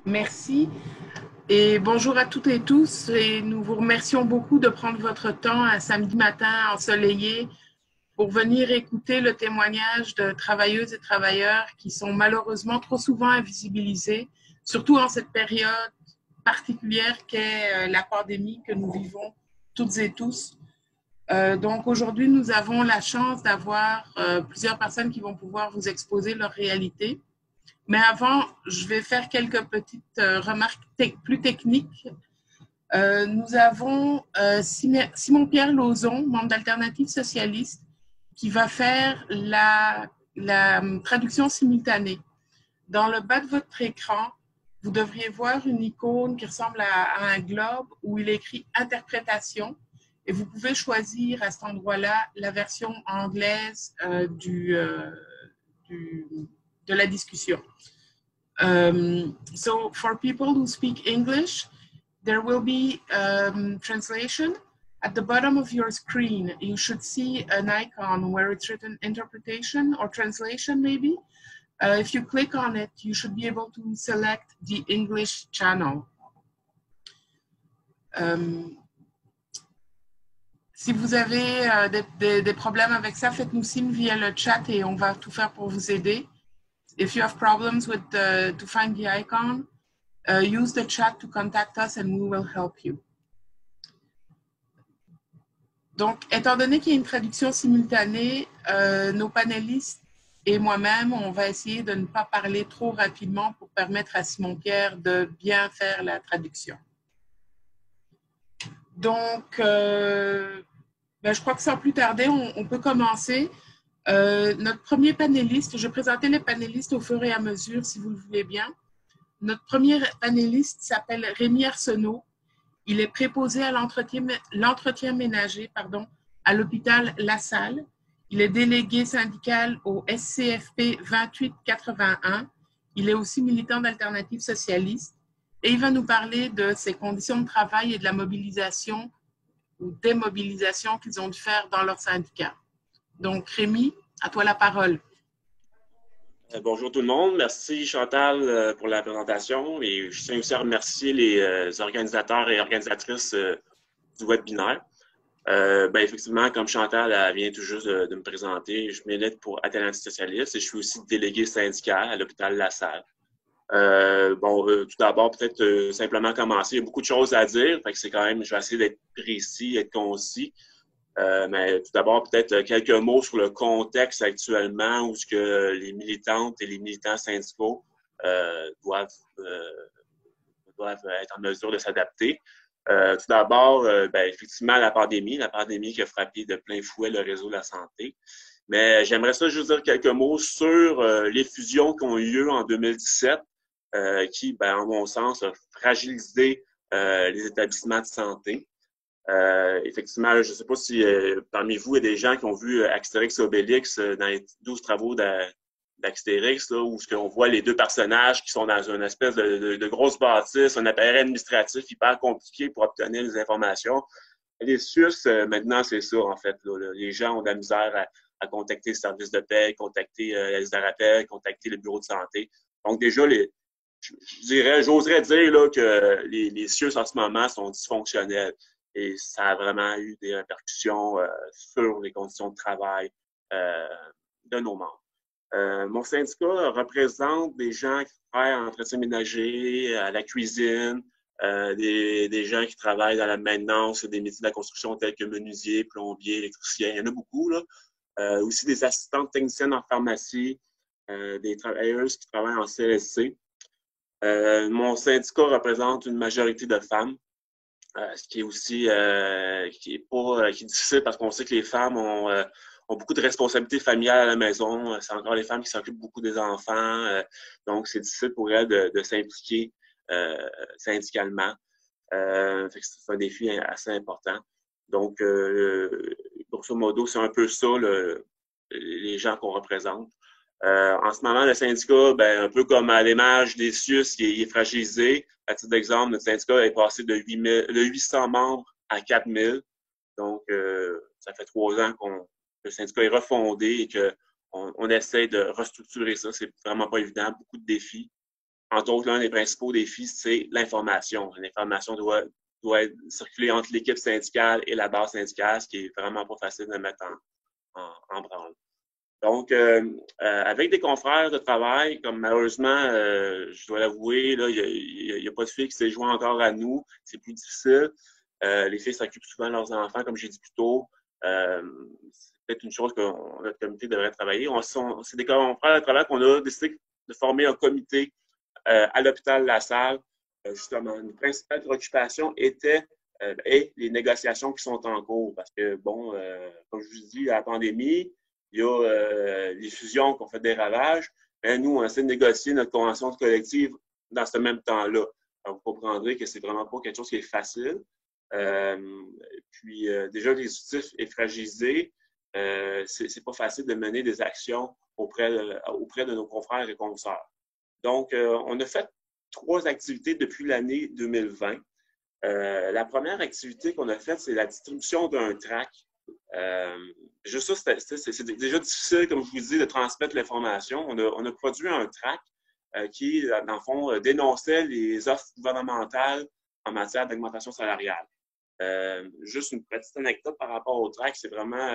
Merci et bonjour à toutes et tous. Et nous vous remercions beaucoup de prendre votre temps un samedi matin ensoleillé pour venir écouter le témoignage de travailleuses et travailleurs qui sont malheureusement trop souvent invisibilisés, surtout en cette période particulière qu'est la pandémie que nous vivons toutes et tous. Donc aujourd'hui, nous avons la chance d'avoir plusieurs personnes qui vont pouvoir vous exposer leur réalité. Mais avant, je vais faire quelques petites remarques plus techniques. Nous avons Simon-Pierre Lauzon, membre d'Alternative Socialiste, qui va faire la traduction simultanée. Dans le bas de votre écran, vous devriez voir une icône qui ressemble à un globe où il est écrit Interprétation. Et vous pouvez choisir à cet endroit-là la version anglaise du, de la discussion. So for people who speak English, there will be translation. At the bottom of your screen, you should see an icon where it's written interpretation or translation maybe. If you click on it, you should be able to select the English channel. Si vous avez des problèmes avec ça, faites-nous signe via le chat et on va tout faire pour vous aider. If you have problems with to find the icon, use the chat to contact us and we will help you. Donc, étant donné qu'il y a une traduction simultanée, nos panélistes et moi-même, on va essayer de ne pas parler trop rapidement pour permettre à Simon-Pierre de bien faire la traduction. Donc, je crois que sans plus tarder, on peut commencer. Notre premier panéliste, je vais présenter les panélistes au fur et à mesure, si vous le voulez bien. Notre premier panéliste s'appelle Rémi Arsenault. Il est préposé à l'entretien ménager à l'hôpital La Salle. Il est délégué syndical au SCFP 2881. Il est aussi militant d'Alternative Socialiste. Et il va nous parler de ses conditions de travail et de la mobilisation ou démobilisation qu'ils ont dû faire dans leur syndicat. Donc, Rémi, à toi la parole. Bonjour tout le monde. Merci Chantal pour la présentation et je tiens aussi à remercier les organisateurs et organisatrices du webinaire. Effectivement, comme Chantal vient tout juste de me présenter, je milite pour Alternative Socialiste et je suis aussi délégué syndical à l'hôpital La Salle. Tout d'abord, peut-être simplement commencer. Il y a beaucoup de choses à dire, fait que c'est quand même, je vais essayer d'être précis, être concis. Mais tout d'abord, peut-être quelques mots sur le contexte actuellement où ce que les militantes et les militants syndicaux doivent être en mesure de s'adapter. Tout d'abord, effectivement, la pandémie qui a frappé de plein fouet le réseau de la santé. Mais j'aimerais ça juste dire quelques mots sur les fusions qui ont eu lieu en 2017 qui, en mon sens, a fragilisé les établissements de santé. Effectivement, je ne sais pas si parmi vous, il y a des gens qui ont vu Astérix et Obélix dans les 12 travaux d'Astérix, où on voit les deux personnages qui sont dans une espèce de grosse bâtisse, un appareil administratif hyper compliqué pour obtenir les informations. Les SUS, maintenant, c'est ça, en fait. Là, les gens ont de la misère à contacter le service de paie, contacter les rappels, contacter le bureau de santé. Donc, déjà, j'oserais dire là, que les SUS en ce moment sont dysfonctionnels. Et ça a vraiment eu des répercussions sur les conditions de travail de nos membres. Mon syndicat représente des gens qui travaillent en entretien ménager, à la cuisine, des gens qui travaillent dans la maintenance, des métiers de la construction tels que menuisier, plombier, électricien. Il y en a beaucoup, là. Aussi des assistantes techniciennes en pharmacie, des travailleuses qui travaillent en CLSC. Mon syndicat représente une majorité de femmes. Ce qui est aussi qui est difficile parce qu'on sait que les femmes ont beaucoup de responsabilités familiales à la maison. C'est encore les femmes qui s'occupent beaucoup des enfants. Donc, c'est difficile pour elles de s'impliquer syndicalement. C'est un défi assez important. Donc, grosso modo, c'est un peu ça les gens qu'on représente. En ce moment, le syndicat, un peu comme à l'image des SUS, il est fragilisé. À titre d'exemple, notre syndicat est passé de 800 membres à 4000. Donc, ça fait 3 ans que le syndicat est refondé et qu'on essaie de restructurer ça. C'est vraiment pas évident, beaucoup de défis. entre autres, l'un des principaux défis, c'est l'information. L'information doit circuler entre l'équipe syndicale et la base syndicale, ce qui est vraiment pas facile de mettre en branle. Donc, avec des confrères de travail, comme malheureusement, je dois l'avouer, il n'y a pas de filles qui s'est joint encore à nous. C'est plus difficile. Les filles s'occupent souvent de leurs enfants, comme j'ai dit plus tôt. C'est peut-être une chose que notre comité devrait travailler. C'est des confrères de travail qu'on a décidé de former un comité à l'hôpital La Salle. Justement, une principale préoccupation était les négociations qui sont en cours. Parce que, bon, comme je vous dis, la pandémie, il y a les fusions qui ont fait des ravages. Mais nous, on essaie de négocier notre convention collective dans ce même temps-là. Alors, vous comprendrez que c'est vraiment pas quelque chose qui est facile. Déjà, l'exécutif est fragilisé. C'est pas facile de mener des actions auprès de nos confrères et consoeurs. Donc, on a fait 3 activités depuis l'année 2020. La première activité qu'on a faite, c'est la distribution d'un tract. Juste ça, c'est déjà difficile, comme je vous dis, de transmettre l'information. On a produit un tract qui, dans le fond, dénonçait les offres gouvernementales en matière d'augmentation salariale. Juste une petite anecdote par rapport au tract, c'est vraiment,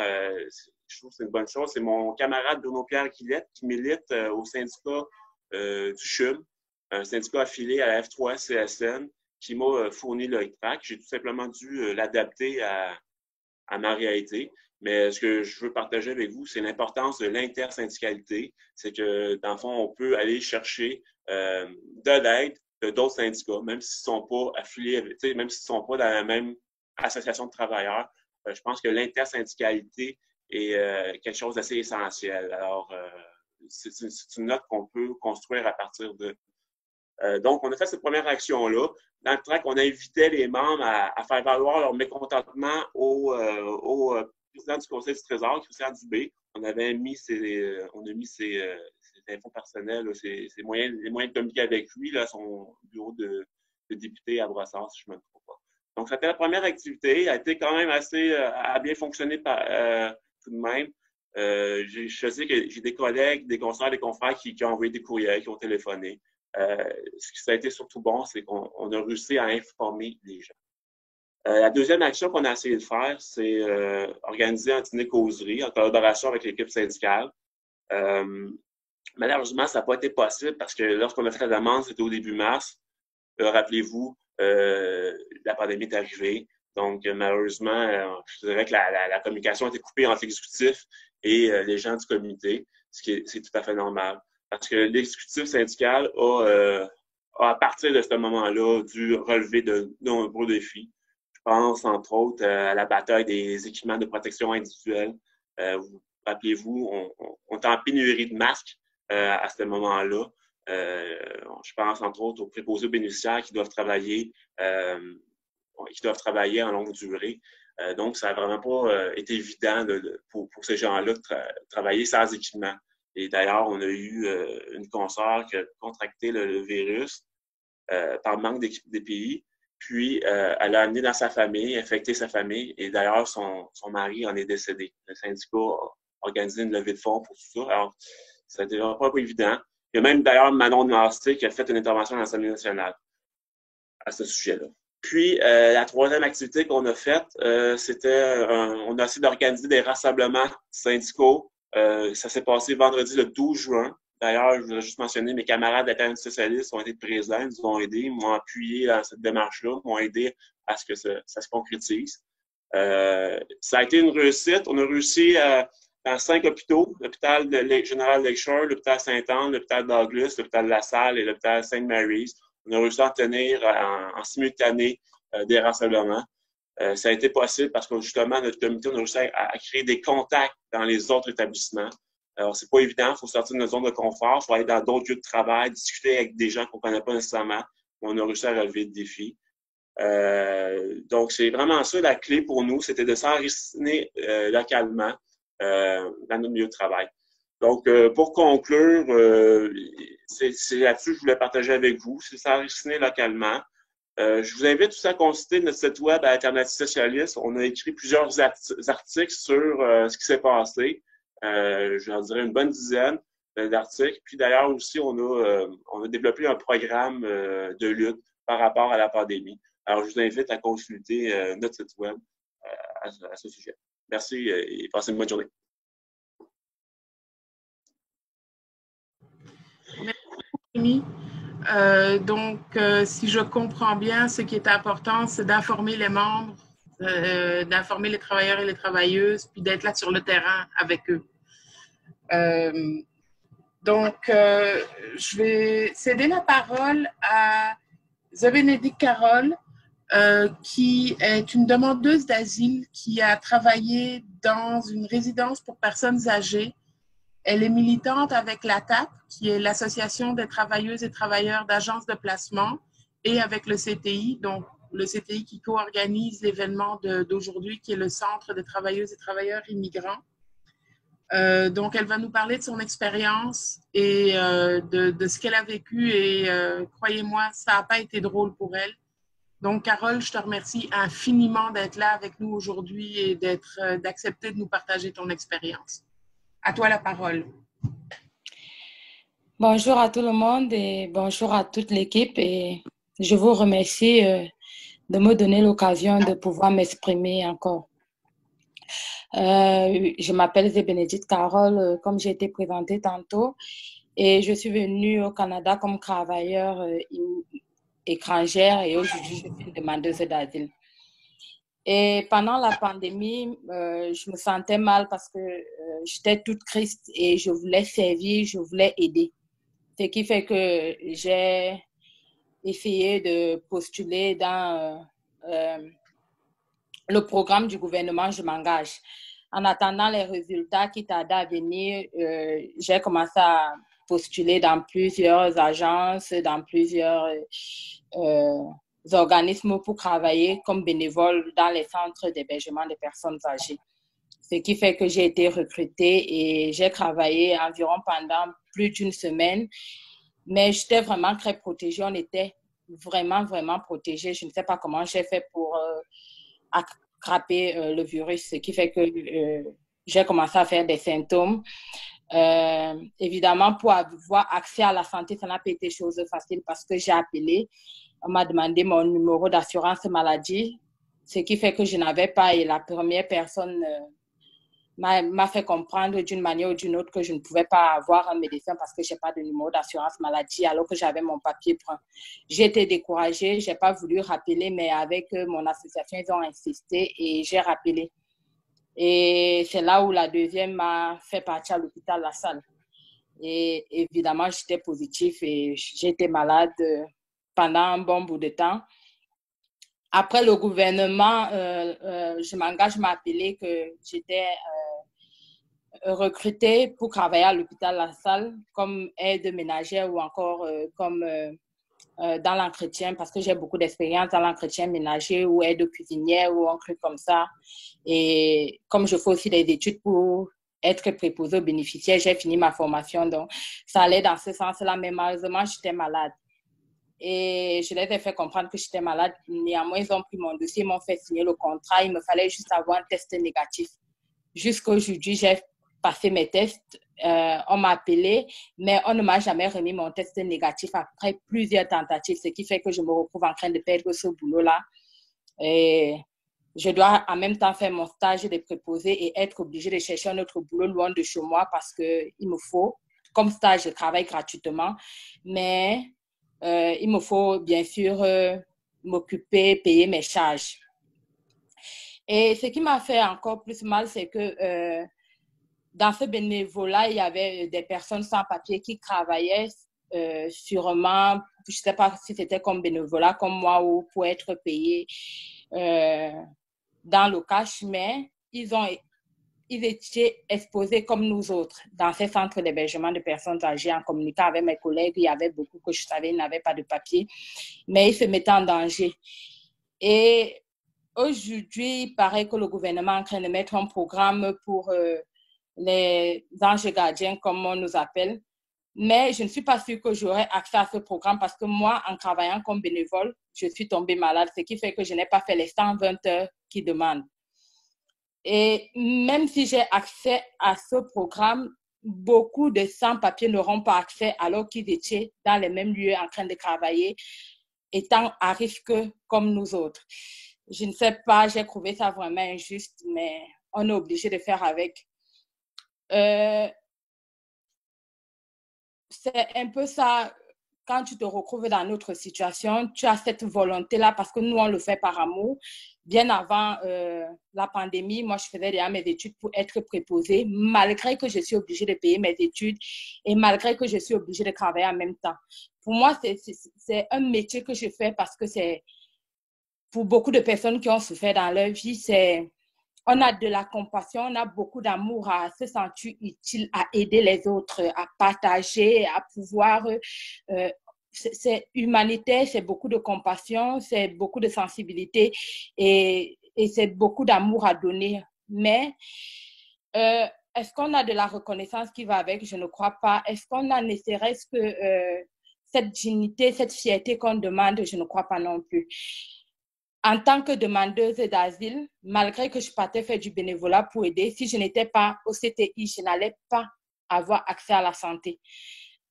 je trouve que c'est une bonne chose. C'est mon camarade Bruno-Pierre Guillette qui milite au syndicat du CHUM, un syndicat affilié à la F3-CSN, qui m'a fourni le tract. J'ai tout simplement dû l'adapter à ma réalité. Mais ce que je veux partager avec vous, c'est l'importance de l'intersyndicalité. C'est que, dans le fond, on peut aller chercher de l'aide de d'autres syndicats, même s'ils ne sont pas affiliés, même s'ils ne sont pas dans la même association de travailleurs. Je pense que l'intersyndicalité est quelque chose d'assez essentiel. Alors, c'est une note qu'on peut construire à partir de. Donc, on a fait cette première action-là. Dans le tract, on invitait les membres à faire valoir leur mécontentement au président du Conseil du Trésor, Christian Dubé. On a mis ses infos personnelles, les moyens de communiquer avec lui, là, son bureau de député à Brossard, si je ne me trompe pas. Donc, c'était la première activité. Elle a été quand même assez, a bien fonctionné tout de même. Je sais que j'ai des collègues, des conseillers, des confrères qui ont envoyé des courriels, qui ont téléphoné. Ce qui a été surtout bon, c'est qu'on a réussi à informer les gens. La deuxième action qu'on a essayé de faire, c'est organiser un dîner causerie en collaboration avec l'équipe syndicale. Malheureusement, ça n'a pas été possible parce que lorsqu'on a fait la demande, c'était au début mars. Rappelez-vous, la pandémie est arrivée. Donc, malheureusement, je dirais que la communication a été coupée entre l'exécutif et les gens du comité, c'est tout à fait normal. Parce que l'exécutif syndical a, à partir de ce moment-là, dû relever de nombreux défis. Je pense, entre autres, à la bataille des équipements de protection individuelle. Rappelez-vous, on est en pénurie de masques à ce moment-là. Je pense, entre autres, aux préposés aux bénéficiaires qui doivent travailler en longue durée. Donc, ça n'a vraiment pas été évident pour ces gens-là de travailler sans équipement. Et d'ailleurs, on a eu une consoeur qui a contracté le virus par manque d'EPI. Puis, elle a amené dans sa famille, infecté sa famille. Et d'ailleurs, son mari en est décédé. Le syndicat a organisé une levée de fonds pour tout ça. Alors, ça n'était vraiment pas évident. Il y a même d'ailleurs Manon de Marsté qui a fait une intervention dans l'Assemblée nationale à ce sujet-là. Puis, la troisième activité qu'on a faite, c'était, on a essayé d'organiser des rassemblements syndicaux. Ça s'est passé vendredi le 12 juin. D'ailleurs, je voudrais juste mentionner, mes camarades d'Alternance socialiste ont été présents, ils nous ont aidés, m'ont appuyé dans cette démarche-là, m'ont aidé à ce que ça se concrétise. Ça a été une réussite. On a réussi dans 5 hôpitaux, l'hôpital général Lakeshore, l'hôpital Sainte-Anne, l'hôpital Douglas, l'hôpital La Salle et l'hôpital St. Mary's. On a réussi à tenir en simultané des rassemblements. Ça a été possible parce que justement, notre comité, on a réussi à créer des contacts dans les autres établissements. Alors, c'est pas évident, il faut sortir de notre zone de confort, il faut aller dans d'autres lieux de travail, discuter avec des gens qu'on ne connaît pas nécessairement. On a réussi à relever le défi. Donc, c'est vraiment ça la clé pour nous, c'était de s'enraciner localement dans notre milieu de travail. Donc, pour conclure, c'est là-dessus que je voulais partager avec vous, c'est s'enraciner localement. Je vous invite aussi à consulter notre site web à Alternative Socialiste. On a écrit plusieurs articles sur ce qui s'est passé. J'en dirais une bonne dizaine. d'articles. Puis d'ailleurs aussi, on a développé un programme de lutte par rapport à la pandémie. Alors, je vous invite à consulter notre site web à ce sujet. Merci et passez une bonne journée. Merci. Si je comprends bien, ce qui est important, c'est d'informer les membres, d'informer les travailleurs et les travailleuses, puis d'être là sur le terrain avec eux. Je vais céder la parole à Zebénédicte Carole, qui est une demandeuse d'asile qui a travaillé dans une résidence pour personnes âgées. Elle est militante avec l'ATAP, qui est l'Association des travailleuses et travailleurs d'agences de placement, et avec le CTI, donc le CTI qui co-organise l'événement d'aujourd'hui, qui est le Centre des travailleuses et travailleurs immigrants. Donc, elle va nous parler de son expérience et de ce qu'elle a vécu. Et croyez-moi, ça n'a pas été drôle pour elle. Donc, Carole, je te remercie infiniment d'être là avec nous aujourd'hui et d'accepter de nous partager ton expérience. À toi la parole. Bonjour à tout le monde et bonjour à toute l'équipe. Et je vous remercie de me donner l'occasion de pouvoir m'exprimer encore. Je m'appelle Zebénédicte Carole, comme j'ai été présentée tantôt, et je suis venue au Canada comme travailleure étrangère et aujourd'hui je suis une demandeuse d'asile. Et pendant la pandémie, je me sentais mal parce que j'étais toute triste et je voulais servir, je voulais aider. Ce qui fait que j'ai essayé de postuler dans le programme du gouvernement Je m'engage. En attendant les résultats qui tardaient à venir, j'ai commencé à postuler dans plusieurs agences, dans plusieurs organismes pour travailler comme bénévole dans les centres d'hébergement des personnes âgées. Ce qui fait que j'ai été recrutée et j'ai travaillé environ pendant plus d'une semaine. Mais j'étais vraiment très protégée. On était vraiment, vraiment protégés. Je ne sais pas comment j'ai fait pour attraper le virus, ce qui fait que j'ai commencé à faire des symptômes. Évidemment, pour avoir accès à la santé, ça n'a pas été chose facile parce que j'ai appelé. On m'a demandé mon numéro d'assurance maladie, ce qui fait que je n'avais pas. Et la première personne m'a fait comprendre d'une manière ou d'une autre que je ne pouvais pas avoir un médecin parce que je n'ai pas de numéro d'assurance maladie alors que j'avais mon papier brun. J'ai été découragée, je n'ai pas voulu rappeler, mais avec mon association, ils ont insisté et j'ai rappelé. Et c'est là où la deuxième m'a fait partir à l'hôpital La Salle. Et évidemment, j'étais positive et j'étais malade pendant un bon bout de temps. Après, le gouvernement, Je m'engage, m'a appelé que j'étais recrutée pour travailler à l'hôpital La Salle comme aide ménagère ou encore comme dans l'entretien parce que j'ai beaucoup d'expérience dans l'entretien ménager ou aide cuisinière ou un truc comme ça. Et comme je fais aussi des études pour être préposée aux bénéficiaires, j'ai fini ma formation. Donc, ça allait dans ce sens-là. Mais malheureusement, j'étais malade. Et je les ai fait comprendre que j'étais malade. Néanmoins, ils ont pris mon dossier, ils m'ont fait signer le contrat. Il me fallait juste avoir un test négatif. Jusqu'aujourd'hui, j'ai passé mes tests. On m'a appelé, mais on ne m'a jamais remis mon test négatif après plusieurs tentatives, ce qui fait que je me retrouve en train de perdre ce boulot-là. Et je dois en même temps faire mon stage de préposé et être obligée de chercher un autre boulot loin de chez moi parce qu'il me faut, comme stage, je travaille gratuitement, mais il me faut bien sûr m'occuper, payer mes charges. Et ce qui m'a fait encore plus mal, c'est que dans ce bénévolat, il y avait des personnes sans papier qui travaillaient sûrement, je ne sais pas si c'était comme bénévolat, comme moi, ou pour être payés dans le cash, mais ils étaient exposés comme nous autres dans ces centres d'hébergement de personnes âgées. En communiquant avec mes collègues, il y avait beaucoup que je savais, ils n'avaient pas de papier, mais ils se mettaient en danger. Et aujourd'hui, il paraît que le gouvernement est en train de mettre un programme pour les anges gardiens, comme on nous appelle. Mais je ne suis pas sûre que j'aurai accès à ce programme parce que moi, en travaillant comme bénévole, je suis tombée malade, ce qui fait que je n'ai pas fait les 120 heures qu'ils demandent. Et même si j'ai accès à ce programme, beaucoup de sans-papiers n'auront pas accès alors qu'ils étaient dans les mêmes lieux en train de travailler, étant à risque comme nous autres. Je ne sais pas, j'ai trouvé ça vraiment injuste, mais on est obligé de faire avec. C'est un peu ça, quand tu te retrouves dans notre situation, tu as cette volonté-là parce que nous, on le fait par amour. Bien avant la pandémie, moi, je faisais déjà mes études pour être préposée, malgré que je suis obligée de payer mes études et malgré que je suis obligée de travailler en même temps. Pour moi, c'est un métier que je fais parce que c'est, pour beaucoup de personnes qui ont souffert dans leur vie, c'est, on a de la compassion, on a beaucoup d'amour à se sentir utile, à aider les autres, à partager, à pouvoir. C'est humanitaire, c'est beaucoup de compassion, c'est beaucoup de sensibilité et c'est beaucoup d'amour à donner. Mais est-ce qu'on a de la reconnaissance qui va avec? Je ne crois pas. Est-ce qu'on a ne serait-ce que cette dignité, cette fierté qu'on demande? Je ne crois pas non plus. En tant que demandeuse d'asile, malgré que je partais faire du bénévolat pour aider, si je n'étais pas au CTI, je n'allais pas avoir accès à la santé.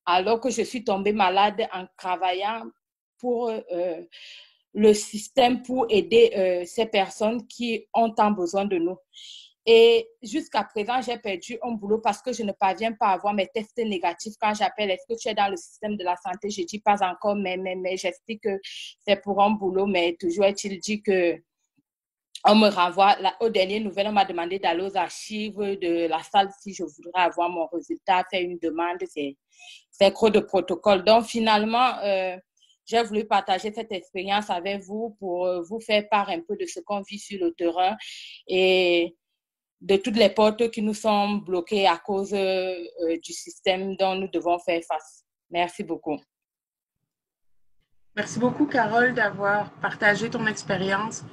Alors que je suis tombée malade en travaillant pour le système pour aider ces personnes qui ont tant besoin de nous. Et jusqu'à présent, j'ai perdu un boulot parce que je ne parviens pas à avoir mes tests négatifs. Quand j'appelle, est-ce que tu es dans le système de la santé? Je dis pas encore, mais j'explique que c'est pour un boulot, mais toujours est-il dit que on me renvoie. Aux dernières nouvelles, on m'a demandé d'aller aux archives de la salle si je voudrais avoir mon résultat, faire une demande. C'est trop de protocole. Donc, finalement, j'ai voulu partager cette expérience avec vous pour vous faire part un peu de ce qu'on vit sur le terrain et de toutes les portes qui nous sont bloquées à cause du système dont nous devons faire face. Merci beaucoup. Merci beaucoup, Carole, d'avoir partagé ton expérience.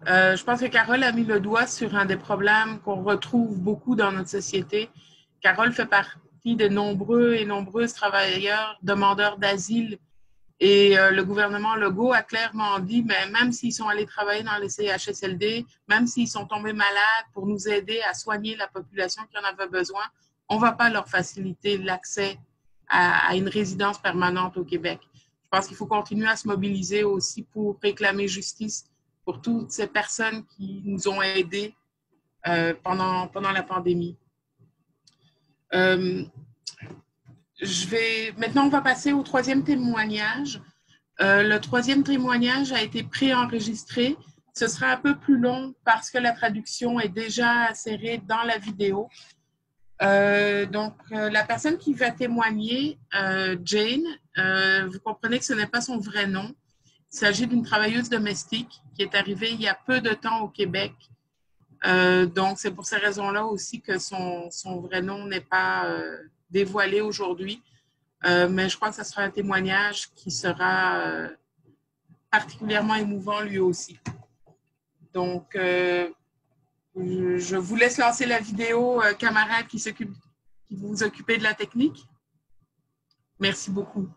Je pense que Carole a mis le doigt sur un des problèmes qu'on retrouve beaucoup dans notre société. Carole fait partie de nombreux et nombreuses travailleurs demandeurs d'asile et le gouvernement Legault a clairement dit, mais même s'ils sont allés travailler dans les CHSLD, même s'ils sont tombés malades pour nous aider à soigner la population qui en avait besoin, on ne va pas leur faciliter l'accès à une résidence permanente au Québec. Je pense qu'il faut continuer à se mobiliser aussi pour réclamer justice pour toutes ces personnes qui nous ont aidés pendant la pandémie. Maintenant, on va passer au troisième témoignage. Le troisième témoignage a été préenregistré. Ce sera un peu plus long parce que la traduction est déjà insérée dans la vidéo. La personne qui va témoigner, Jane, vous comprenez que ce n'est pas son vrai nom. Il s'agit d'une travailleuse domestique qui est arrivée il y a peu de temps au Québec. Donc, c'est pour ces raisons-là aussi que son vrai nom n'est pas dévoilé aujourd'hui. Mais je crois que ce sera un témoignage qui sera particulièrement émouvant lui aussi. Donc, je vous laisse lancer la vidéo, camarades qui vous occupez de la technique. Merci beaucoup.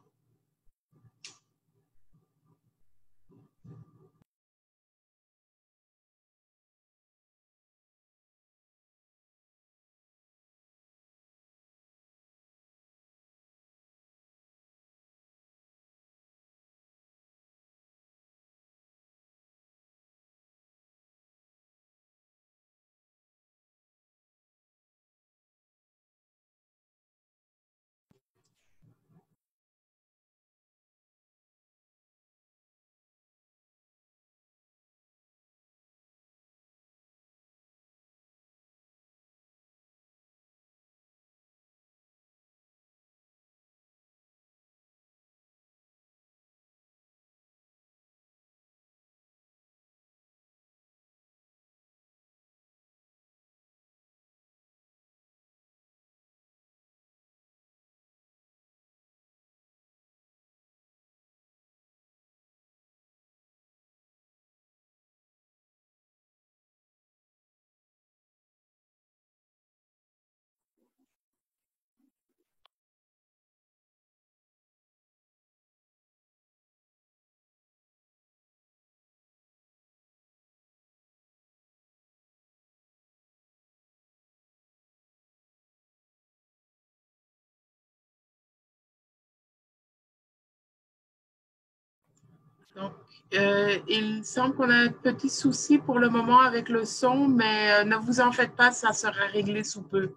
Donc, il semble qu'on a un petit souci pour le moment avec le son, mais ne vous en faites pas, ça sera réglé sous peu.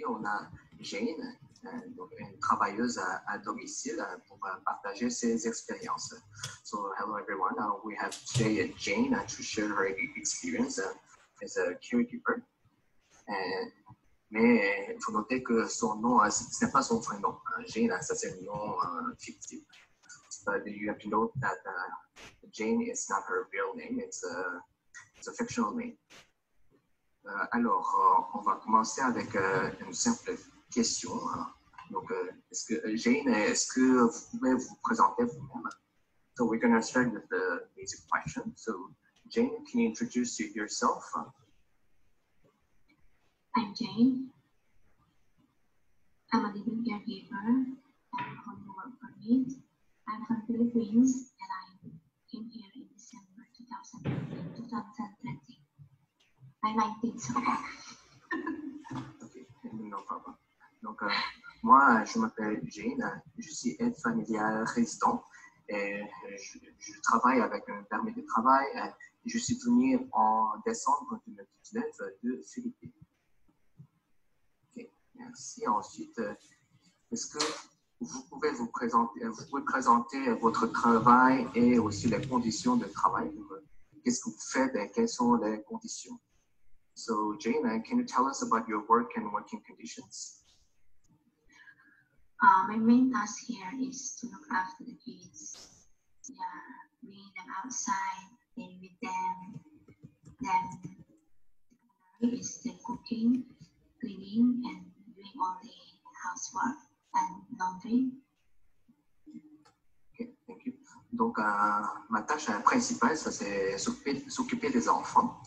On a Jane, donc une travailleuse à domicile pour partager ses expériences. So hello everyone, we have today Jane to share her experience as a caregiver. Mais il faut noter que son nom, ce n'est pas son vrai nom. Jane, ça c'est un nom fictif. But you have to note that Jane is not her real name, it's a fictional name. Alors, on va commencer avec une simple question. Donc, Jane, est-ce que vous pouvez vous présenter vous-même? So we're going to start with the basic question. So, Jane, can you introduce yourself? I'm Jane. I'm a living caregiver. I'm on work permit. I'm from Philippines and I came here in December 2020. I'm 19, so. Ok, no problem. Donc, moi, moi, je m'appelle Jane, je suis aide familiale résident et je travaille avec un permis de travail. Je suis venu en décembre 2019 de Philippines. Okay, merci. Ensuite, est-ce que vous pouvez présenter votre travail et aussi les conditions de travail? Qu'est-ce que vous faites et quelles sont les conditions? So, Jane, can you tell us about your work and working conditions? My main task here is to look after the kids. Yeah, bringing them outside, playing with them. Then is the cooking, cleaning, and doing all the housework and laundry. Okay, thank you. Donc, ma tâche principale, c'est s'occuper des enfants.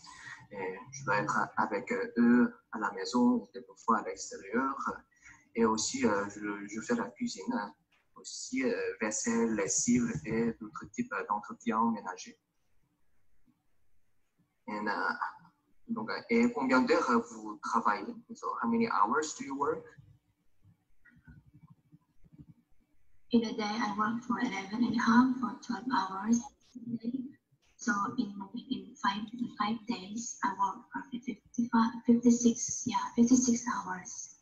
Et je dois être avec eux à la maison ou quelquefois à l'extérieur. Et aussi, je fais la cuisine, aussi vaisselle, lessive et d'autres types d'entretien ménager. Et combien d'heures vous travaillez? So, how many hours do you work? In a day, I work for 11.5 or 12 hours a day. So in 5 days, I work for 56 hours.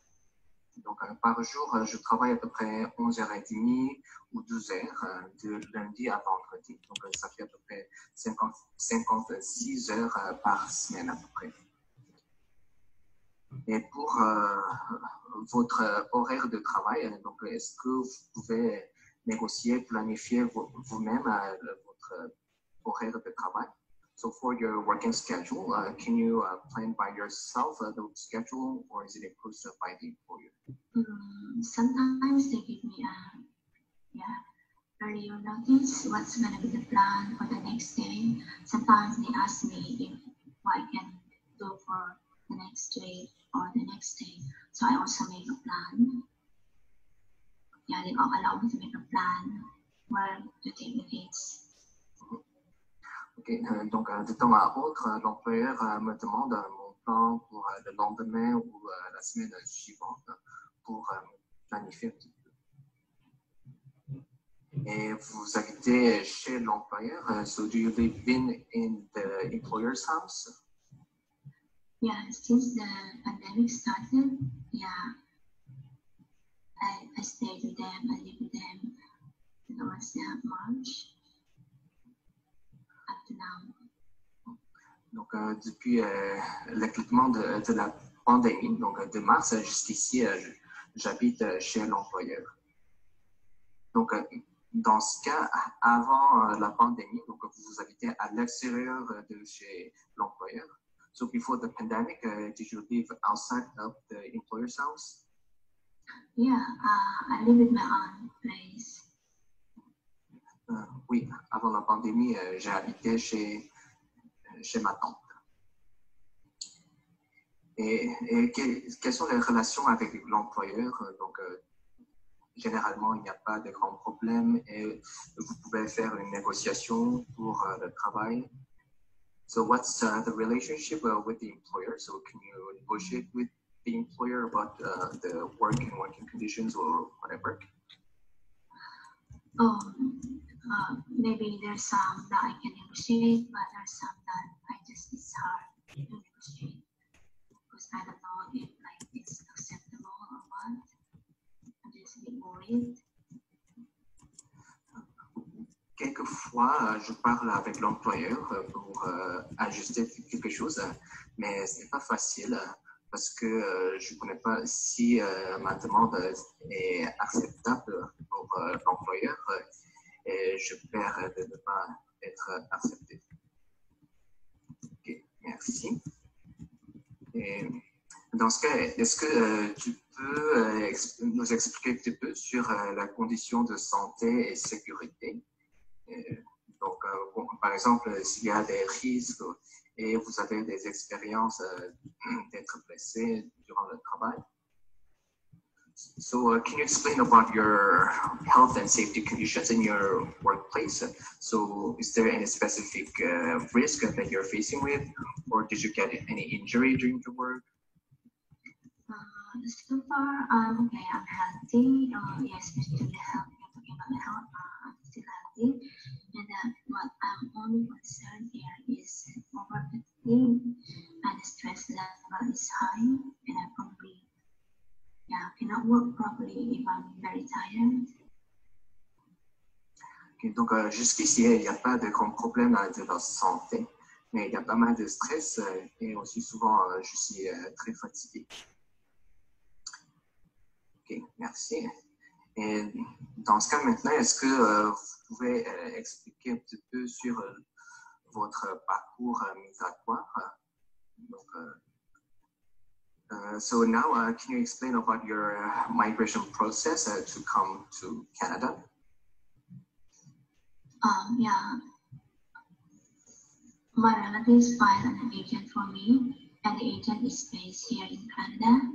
Donc, par jour, je travaille à peu près 11h30 ou 12 heures de lundi à vendredi. Donc, ça fait à peu près 56 heures par semaine à peu près. Et pour votre horaire de travail, donc, est-ce que vous pouvez négocier, planifier vous-même votre horaire de travail? So for your working schedule, can you plan by yourself the schedule, or is it imposed by the employer? Sometimes they give me earlier notice what's going to be the plan for the next day. Sometimes they ask me if what I can do for the next day or the next day. So I also make a plan. Yeah, they allow me to make a plan where to take the kids. Okay. Donc, de temps à autre, l'employeur me demande mon plan pour le lendemain ou la semaine suivante pour planifier un petit peu. Et vous habitez chez l'employeur, so do you live in the employer's house? Yeah, since the pandemic started, I stayed with them, I lived with them towards March. Donc, depuis l'éclatement de la pandémie, donc de mars jusqu'ici, j'habite chez l'employeur. Donc, dans ce cas, avant la pandémie, donc vous habitez à l'extérieur de chez l'employeur. So, before the pandemic, did you live outside of the employer's house? Yeah, I live with my own place. Oui, avant la pandémie, j'ai habité chez ma tante. Et quelles sont les relations avec l'employeur? Donc, généralement, il n'y a pas de grands problèmes et vous pouvez faire une négociation pour le travail. So, what's the relationship with the employer? So, can you negotiate with the employer about the work and working conditions or whatever? Maybe there's some that I can negotiate, but there's some that it's hard to negotiate because I don't know if it's acceptable or what. I'm just a bit worried. Quelquefois, je parle avec l'employeur pour ajuster quelque chose, mais ce n'est pas facile parce que je ne connais pas si ma demande est acceptable pour l'employeur. Et je perds de ne pas être accepté. Ok, merci. Et dans ce cas, est-ce que tu peux nous expliquer un petit peu sur la condition de santé et sécurité? Donc, par exemple, s'il y a des risques et vous avez des expériences d'être blessé durant le travail. So, can you explain about your health and safety conditions in your workplace? So, is there any specific risk that you're facing with, or did you get any injury during the work? So far, okay, I'm healthy. Yeah, especially the health. You're talking about the health. I'm still healthy, and what I'm only concerned here is overfitting, and the stress level is high, and I probably cannot work properly if I'm very tired. Okay, donc, jusqu'ici, il n'y a pas de grands problèmes de la santé, mais il y a pas mal de stress et aussi souvent, je suis très fatigué. Ok, merci. Et dans ce cas maintenant, est-ce que vous pouvez expliquer un petit peu sur votre parcours migratoire? Donc, so now, can you explain about your migration process to come to Canada? Yeah. My relatives filed an agent for me, and the agent is based here in Canada.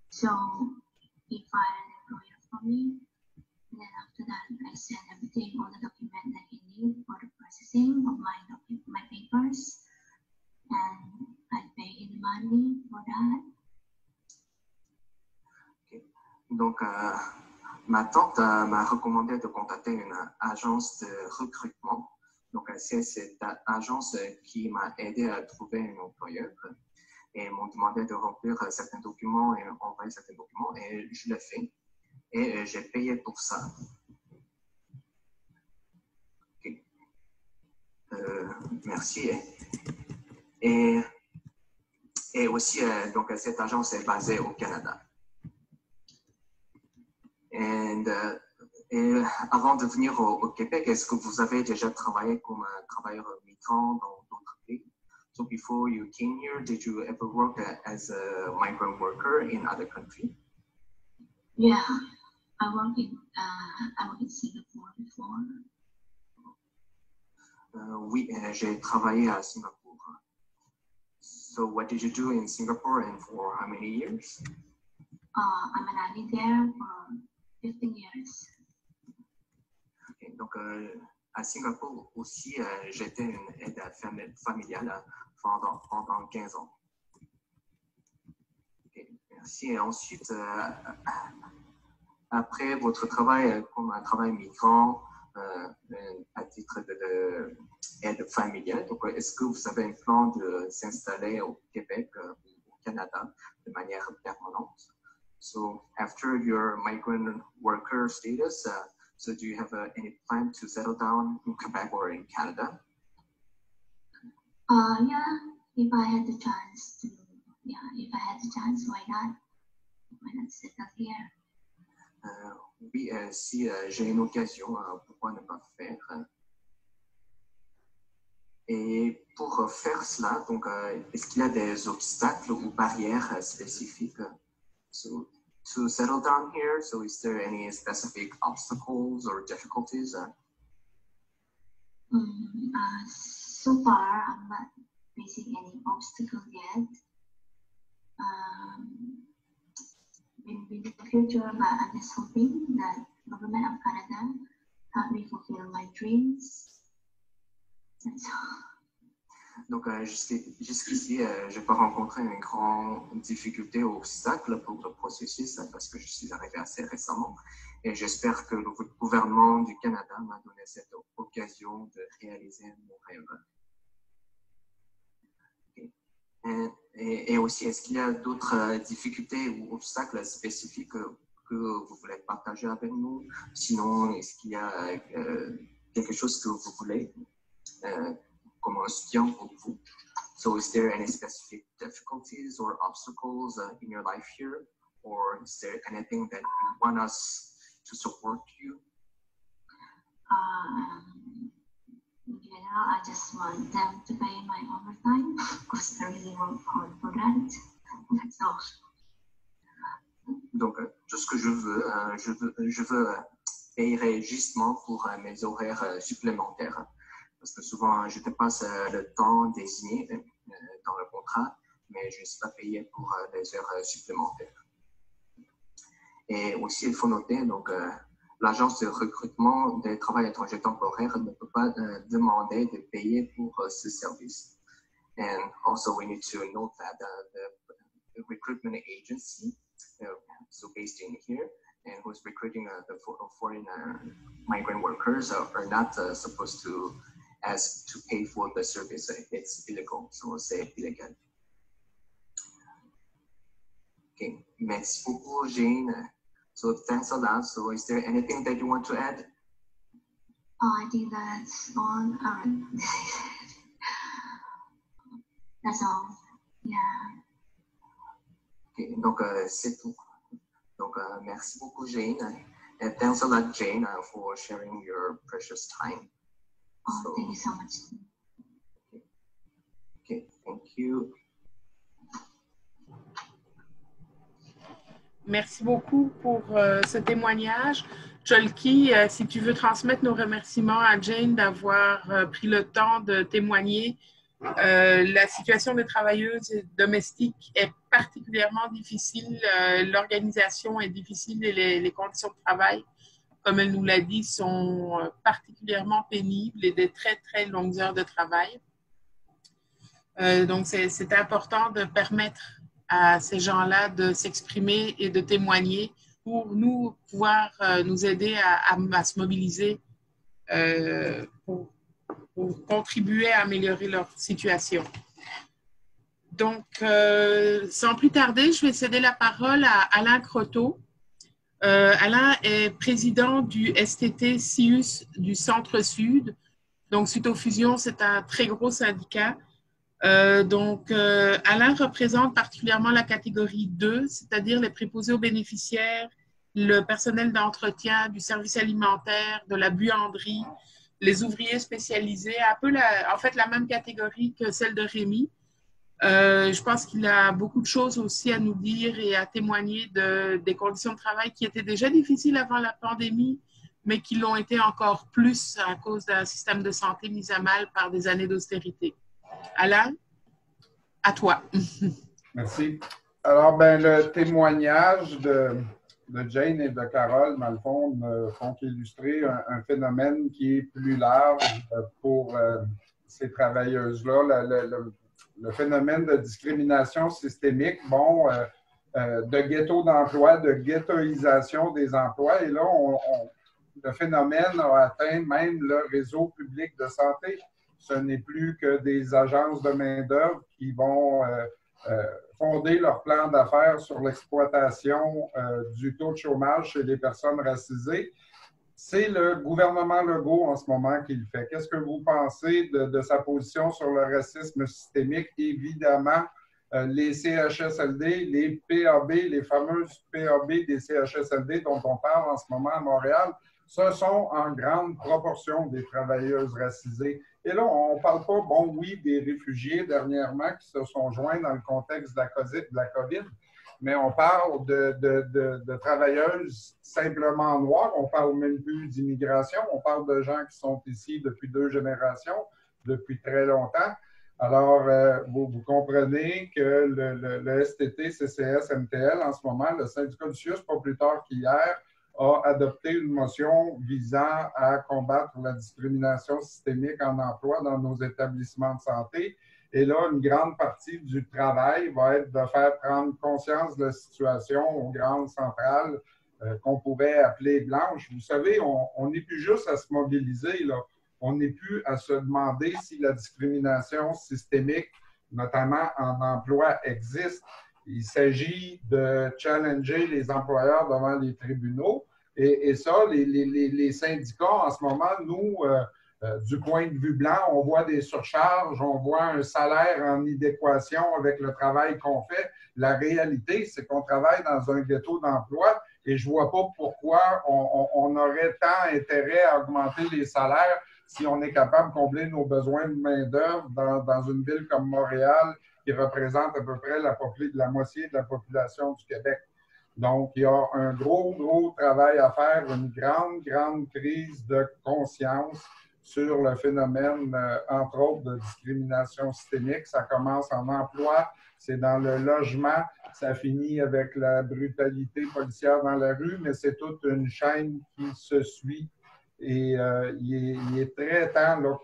So he filed an employer for me, and then after that, I sent everything, all the documents that he needs for the processing of my papers, and I pay him money for that. Okay. Donc, ma tante m'a recommandé de contacter une agence de recrutement. Donc, c'est cette agence qui m'a aidé à trouver un employeur. Et m'ont demandé de remplir certains documents et envoyer certains documents. Et je l'ai fait. Et j'ai payé pour ça. Okay. Merci. Et aussi, donc, cette agence est basée au Canada. Et avant de venir au Québec, est-ce que vous avez déjà travaillé comme un travailleur migrant dans d'autres pays? So before you came here, did you ever work as a migrant worker in other countries? Yeah, I worked in Singapore before. Oui, j'ai travaillé à Singapour. So what did you do in Singapore and for how many years? I'm an nanny there for 15 years. Okay, donc, à Singapour aussi, j'étais une aide familiale pendant 15 ans. Okay, merci. Et ensuite, après votre travail comme un travail migrant, à titre d'aide familiale, donc, est-ce que vous avez un plan de s'installer au Québec ou au Canada de manière permanente? So after your migrant worker status, so do you have any plan to settle down in Quebec or in Canada? Yeah, if I had the chance to, why not? Why not settle here? Oui, si j'ai une occasion, pourquoi ne pas faire? Et pour faire cela, donc, est-ce qu'il y a des obstacles ou barrières spécifiques? So to settle down here, so is there any specific obstacles or difficulties? So far, I'm not facing any obstacle yet. In the future, but I'm just hoping that the government of Canada help me fulfill my dreams. That's all. Donc, jusqu'ici, je n'ai pas rencontré une grande difficulté ou obstacle pour le processus parce que je suis arrivé assez récemment. Et j'espère que le gouvernement du Canada m'a donné cette occasion de réaliser mon rêve. Et aussi, est-ce qu'il y a d'autres difficultés ou obstacles spécifiques que vous voulez partager avec nous? Sinon, est-ce qu'il y a quelque chose que vous voulez comme un soutien pour vous? So is there any specific difficulties or obstacles in your life here? Or is there anything that you want us to support you? In general, I just want them to pay my overtime because I really work hard for that. That's all. Donc, tout ce que je veux payer justement pour mes horaires supplémentaires. Parce que souvent, je dépasse le temps désigné dans le contrat, mais je ne suis pas payé pour des heures supplémentaires. Et aussi, il faut noter, donc, l'agence de recrutement des travailleurs étrangers temporaires ne peut pas demander de payer pour ce service. And also, we need to note that recruitment agency, so based in here, and who's recruiting the foreign migrant workers are not supposed to ask to pay for the service. It's illegal, so we'll say illegal. Okay, merci beaucoup, Jane. So thanks a lot. So is there anything that you want to add? I think that's all. That's all. Yeah. Okay, donc c'est tout. Donc merci beaucoup, Jane. And thanks a lot, Jane, for sharing your precious time. Oh, thank you so much. Okay, thank you. Merci beaucoup pour ce témoignage. Cholky, si tu veux transmettre nos remerciements à Jane d'avoir pris le temps de témoigner. La situation des travailleuses domestiques est particulièrement difficile. L'organisation est difficile et les conditions de travail, comme elle nous l'a dit, sont particulièrement pénibles et de très, très longues heures de travail. Donc, c'est important de permettre à ces gens-là de s'exprimer et de témoigner pour nous pouvoir nous aider à se mobiliser pour contribuer à améliorer leur situation. Donc, sans plus tarder, je vais céder la parole à Alain Croteau. Alain est président du STT CIUS du Centre-Sud. Donc, suite aux fusions, c'est un très gros syndicat. Alain représente particulièrement la catégorie 2, c'est-à-dire les préposés aux bénéficiaires, le personnel d'entretien, du service alimentaire, de la buanderie, les ouvriers spécialisés, un peu la même catégorie que celle de Rémi. Je pense qu'il a beaucoup de choses aussi à nous dire et à témoigner des conditions de travail qui étaient déjà difficiles avant la pandémie, mais qui l'ont été encore plus à cause d'un système de santé mis à mal par des années d'austérité. Alain, à toi. Merci. Alors, le témoignage de Jane et de Carole, dans le fond, me font illustrer un phénomène qui est plus large pour ces travailleuses-là. Le phénomène de discrimination systémique, de ghetto d'emploi, de ghettoisation des emplois. Et là, le phénomène a atteint même le réseau public de santé. Ce n'est plus que des agences de main-d'œuvre qui vont fonder leur plan d'affaires sur l'exploitation du taux de chômage chez les personnes racisées. C'est le gouvernement Legault en ce moment qui le fait. Qu'est-ce que vous pensez de sa position sur le racisme systémique? Évidemment, les CHSLD, les PAB, les fameuses PAB des CHSLD dont on parle en ce moment à Montréal, ce sont en grande proportion des travailleuses racisées. Et là, on ne parle pas, des réfugiés dernièrement qui se sont joints dans le contexte de la COVID, mais on parle de travailleuses simplement noires. On ne parle même plus d'immigration. On parle de gens qui sont ici depuis 2 générations, depuis très longtemps. Alors, vous comprenez que le STT, CCS, MTL, en ce moment, le syndicat du CIUS, pas plus tard qu'hier, a adopté une motion visant à combattre la discrimination systémique en emploi dans nos établissements de santé. Et là, une grande partie du travail va être de faire prendre conscience de la situation aux grandes centrales qu'on pourrait appeler blanches. Vous savez, on n'est plus juste à se mobiliser, là. On n'est plus à se demander si la discrimination systémique, notamment en emploi, existe. Il s'agit de challenger les employeurs devant les tribunaux. Et ça, les syndicats, en ce moment, nous, du point de vue blanc, on voit des surcharges, on voit un salaire en inadéquation avec le travail qu'on fait. La réalité, c'est qu'on travaille dans un ghetto d'emploi et je ne vois pas pourquoi on aurait tant intérêt à augmenter les salaires si on est capable de combler nos besoins de main-d'œuvre dans une ville comme Montréal, qui représente à peu près la moitié de la population du Québec. Donc, il y a un gros travail à faire, une grande prise de conscience sur le phénomène, entre autres, de discrimination systémique. Ça commence en emploi, c'est dans le logement, ça finit avec la brutalité policière dans la rue, mais c'est toute une chaîne qui se suit. Et il est très temps là,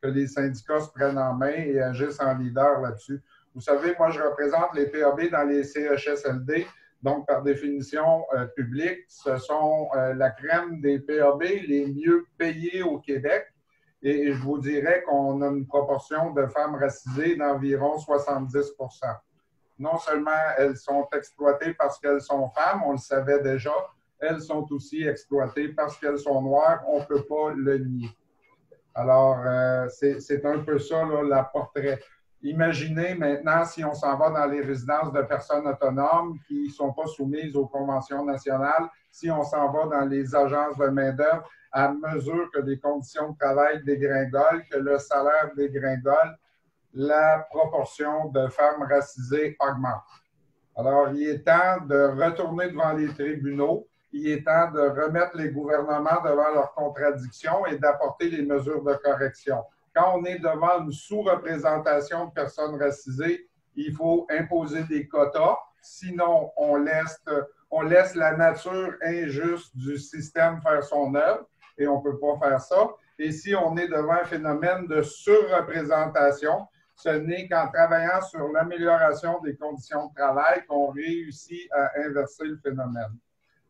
que les syndicats se prennent en main et agissent en leader là-dessus. Vous savez, moi, je représente les PAB dans les CHSLD. Donc, par définition publique, ce sont la crème des PAB les mieux payés au Québec. Et je vous dirais qu'on a une proportion de femmes racisées d'environ 70 %. Non seulement elles sont exploitées parce qu'elles sont femmes, on le savait déjà, elles sont aussi exploitées parce qu'elles sont noires, on ne peut pas le nier. Alors, c'est un peu ça, là, la portrait. Imaginez maintenant si on s'en va dans les résidences de personnes autonomes qui ne sont pas soumises aux conventions nationales, si on s'en va dans les agences de main-d'œuvre, à mesure que les conditions de travail dégringolent, que le salaire dégringole, la proportion de femmes racisées augmente. Alors, il est temps de retourner devant les tribunaux, il est temps de remettre les gouvernements devant leurs contradictions et d'apporter les mesures de correction. Quand on est devant une sous-représentation de personnes racisées, il faut imposer des quotas, sinon on laisse la nature injuste du système faire son œuvre et on ne peut pas faire ça. Et si on est devant un phénomène de surreprésentation, ce n'est qu'en travaillant sur l'amélioration des conditions de travail qu'on réussit à inverser le phénomène.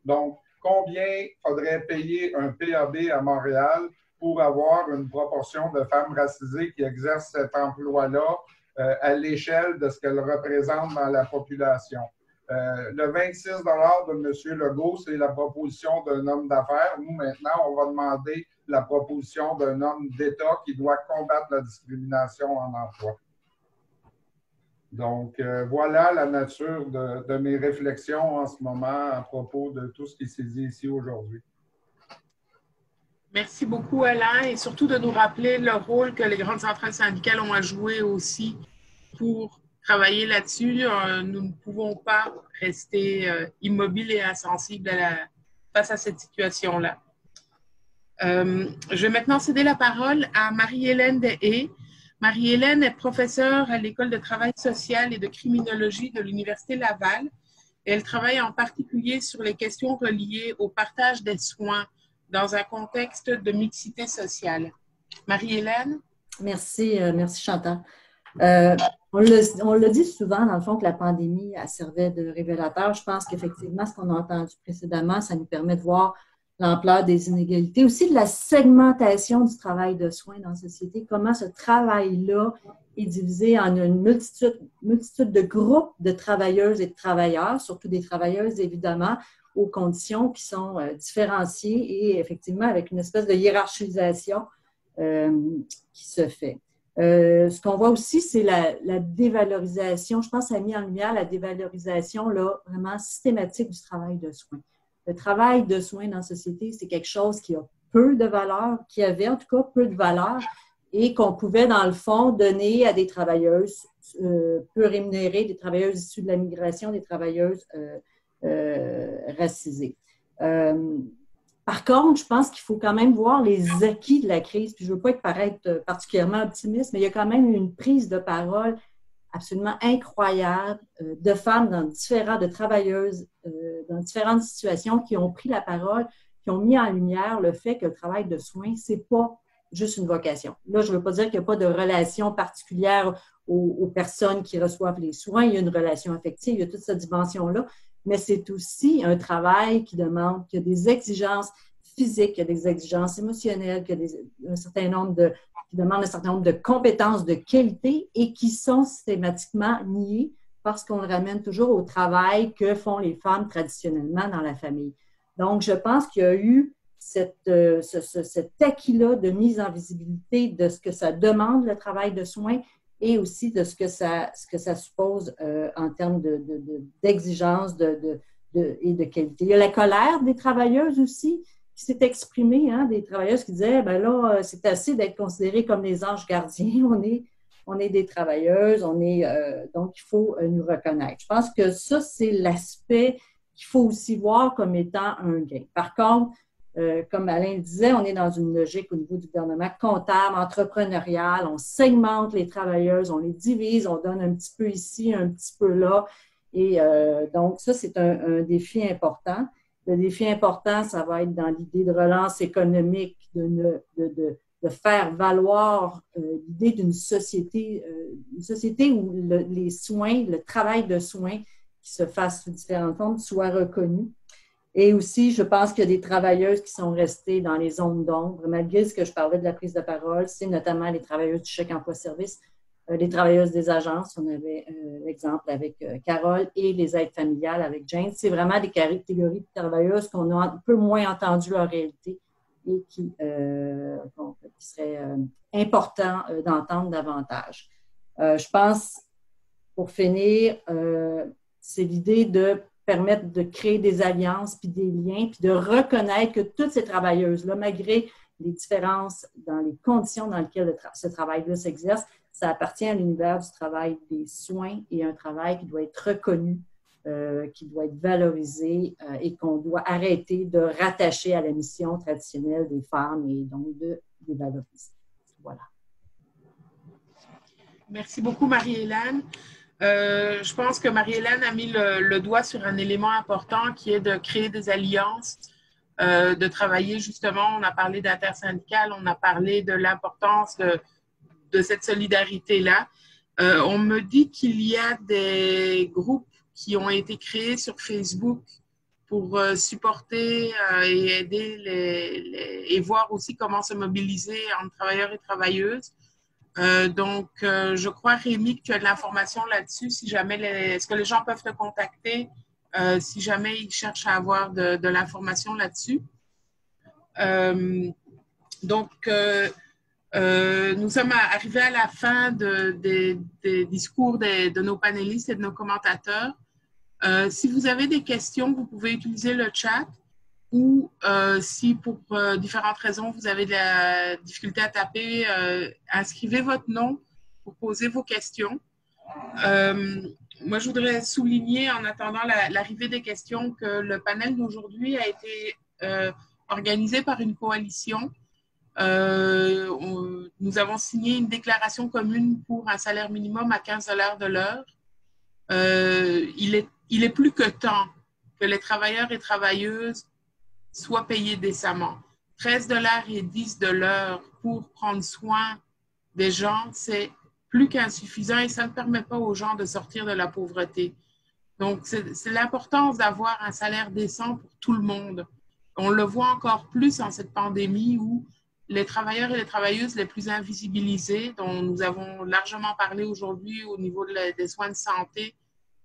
Donc, combien faudrait payer un PAB à Montréal pour avoir une proportion de femmes racisées qui exercent cet emploi-là à l'échelle de ce qu'elles représentent dans la population? Le 26 $ de M. Legault, c'est la proposition d'un homme d'affaires. Nous, maintenant, on va demander la proposition d'un homme d'État qui doit combattre la discrimination en emploi. Donc, voilà la nature de mes réflexions en ce moment à propos de tout ce qui s'est dit ici aujourd'hui. Merci beaucoup, Alain, et surtout de nous rappeler le rôle que les grandes centrales syndicales ont à jouer aussi pour travailler là-dessus. Nous ne pouvons pas rester immobiles et insensibles face à cette situation-là. Je vais maintenant céder la parole à Marie-Hélène Deshaies. Marie-Hélène est professeure à l'École de travail social et de criminologie de l'Université Laval. Et elle travaille en particulier sur les questions reliées au partage des soins dans un contexte de mixité sociale. Marie-Hélène? Merci, merci Chantal. On l'a dit souvent, dans le fond, que la pandémie elle servait de révélateur. Je pense qu'effectivement, ce qu'on a entendu précédemment, ça nous permet de voir l'ampleur des inégalités, aussi de la segmentation du travail de soins dans la société, comment ce travail-là est divisé en une multitude de groupes de travailleuses et de travailleurs, surtout des travailleuses, évidemment, aux conditions qui sont différenciées et effectivement avec une espèce de hiérarchisation qui se fait. Ce qu'on voit aussi, c'est la dévalorisation. Je pense que ça a mis en lumière la dévalorisation là, vraiment systématique du travail de soins. Le travail de soins dans la société, c'est quelque chose qui a peu de valeur, qui avait en tout cas peu de valeur et qu'on pouvait, dans le fond, donner à des travailleuses peu rémunérées, des travailleuses issues de la migration, des travailleuses racisées. Par contre, je pense qu'il faut quand même voir les acquis de la crise. Puis je ne veux pas paraître particulièrement optimiste, mais il y a quand même une prise de parole absolument incroyable de femmes de travailleuses dans différentes situations qui ont pris la parole, qui ont mis en lumière le fait que le travail de soins, ce n'est pas juste une vocation. Là, je ne veux pas dire qu'il n'y a pas de relation particulière aux personnes qui reçoivent les soins. Il y a une relation affective, il y a toute cette dimension-là, mais c'est aussi un travail qui demande, qui a des exigences physiques, qui a des exigences émotionnelles, qui demande un certain nombre de compétences de qualité et qui sont systématiquement niées parce qu'on le ramène toujours au travail que font les femmes traditionnellement dans la famille. Donc, je pense qu'il y a eu cet acquis-là de mise en visibilité de ce que ça demande, le travail de soins, et aussi de ce que ça suppose en termes d'exigences et de qualité. Il y a la colère des travailleuses aussi qui s'est exprimée, hein, des travailleuses qui disaient, ben là, c'est assez d'être considérées comme des anges gardiens, on est des travailleuses, donc il faut nous reconnaître. Je pense que ça, c'est l'aspect qu'il faut aussi voir comme étant un gain. Par contre, comme Alain le disait, on est dans une logique au niveau du gouvernement comptable, entrepreneurial, on segmente les travailleuses, on les divise, on donne un petit peu ici, un petit peu là. Et donc, ça, c'est un défi important. Le défi important, ça va être dans l'idée de relance économique, de de faire valoir l'idée d'une société où les soins, le travail de soins qui se fasse sous différentes formes soit reconnu. Et aussi, je pense qu'il y a des travailleuses qui sont restées dans les zones d'ombre, malgré ce que je parlais de la prise de parole, c'est notamment les travailleuses du chèque emploi-service, les travailleuses des agences, on avait l'exemple avec Carole, et les aides familiales avec Jane. C'est vraiment des catégories de travailleuses qu'on a un peu moins entendu leur réalité et qui serait important d'entendre davantage. Je pense, pour finir, c'est l'idée de permettre de créer des alliances, puis des liens, puis de reconnaître que toutes ces travailleuses-là, malgré les différences dans les conditions dans lesquelles ce travail-là s'exerce, ça appartient à l'univers du travail des soins et un travail qui doit être reconnu, qui doit être valorisé et qu'on doit arrêter de rattacher à la mission traditionnelle des femmes et donc de les valoriser. Voilà. Merci beaucoup, Marie-Hélène. Je pense que Marie-Hélène a mis le doigt sur un élément important qui est de créer des alliances, de travailler justement, on a parlé d'intersyndicale, on a parlé de l'importance de cette solidarité-là. On me dit qu'il y a des groupes qui ont été créés sur Facebook pour supporter et aider et voir aussi comment se mobiliser entre travailleurs et travailleuses. Donc, je crois, Rémi, que tu as de l'information là-dessus. Si jamais, est-ce que les gens peuvent te contacter si jamais ils cherchent à avoir de l'information là-dessus? Donc, nous sommes arrivés à la fin des discours de nos panélistes et de nos commentateurs. Si vous avez des questions, vous pouvez utiliser le chat ou si pour différentes raisons vous avez de la difficulté à taper, inscrivez votre nom pour poser vos questions. Moi, je voudrais souligner en attendant l'arrivée des questions que le panel d'aujourd'hui a été organisé par une coalition. Nous avons signé une déclaration commune pour un salaire minimum à 15 $ de l'heure. Il est plus que temps que les travailleurs et travailleuses soient payés décemment. 13 $ et 10 $ de l'heure pour prendre soin des gens, c'est plus qu'insuffisant et ça ne permet pas aux gens de sortir de la pauvreté. Donc, c'est l'importance d'avoir un salaire décent pour tout le monde. On le voit encore plus en cette pandémie où les travailleurs et les travailleuses les plus invisibilisés, dont nous avons largement parlé aujourd'hui au niveau des soins de santé,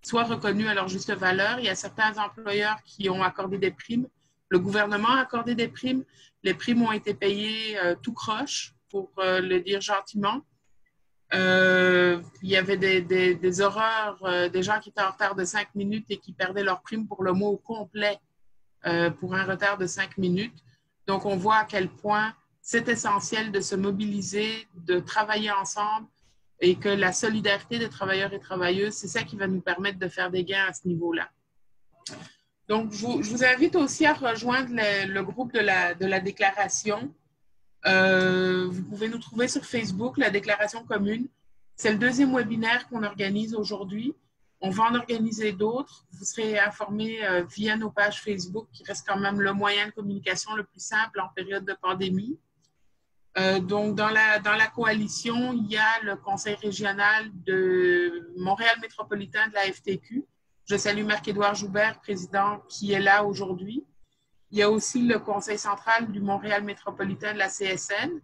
soient reconnus à leur juste valeur. Il y a certains employeurs qui ont accordé des primes. Le gouvernement a accordé des primes. Les primes ont été payées tout croche, pour le dire gentiment. Il y avait des horreurs, des gens qui étaient en retard de 5 minutes et qui perdaient leur prime pour le mois au complet pour un retard de 5 minutes. Donc, on voit à quel point c'est essentiel de se mobiliser, de travailler ensemble et que la solidarité des travailleurs et travailleuses, c'est ça qui va nous permettre de faire des gains à ce niveau-là. Donc, je vous invite aussi à rejoindre le groupe de la déclaration. Vous pouvez nous trouver sur Facebook, la déclaration commune. C'est le 2e webinaire qu'on organise aujourd'hui. On va en organiser d'autres. Vous serez informés via nos pages Facebook, qui reste quand même le moyen de communication le plus simple en période de pandémie. Donc, dans la coalition, il y a le conseil régional de Montréal métropolitain de la FTQ. Je salue Marc-Édouard Joubert, président, qui est là aujourd'hui. Il y a aussi le conseil central du Montréal métropolitain de la CSN.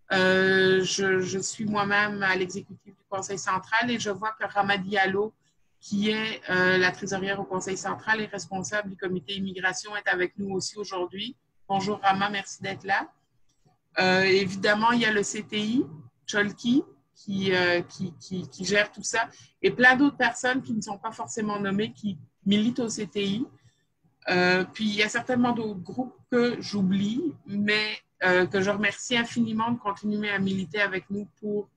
Je suis moi-même à l'exécutif du conseil central et je vois que Rama Diallo, qui est la trésorière au conseil central et responsable du comité immigration, est avec nous aussi aujourd'hui. Bonjour Rama, merci d'être là. Évidemment, il y a le CTI, Cholki, qui gère tout ça, et plein d'autres personnes qui ne sont pas forcément nommées, qui militent au CTI. Puis, il y a certainement d'autres groupes que j'oublie, mais que je remercie infiniment de continuer à militer avec nous pour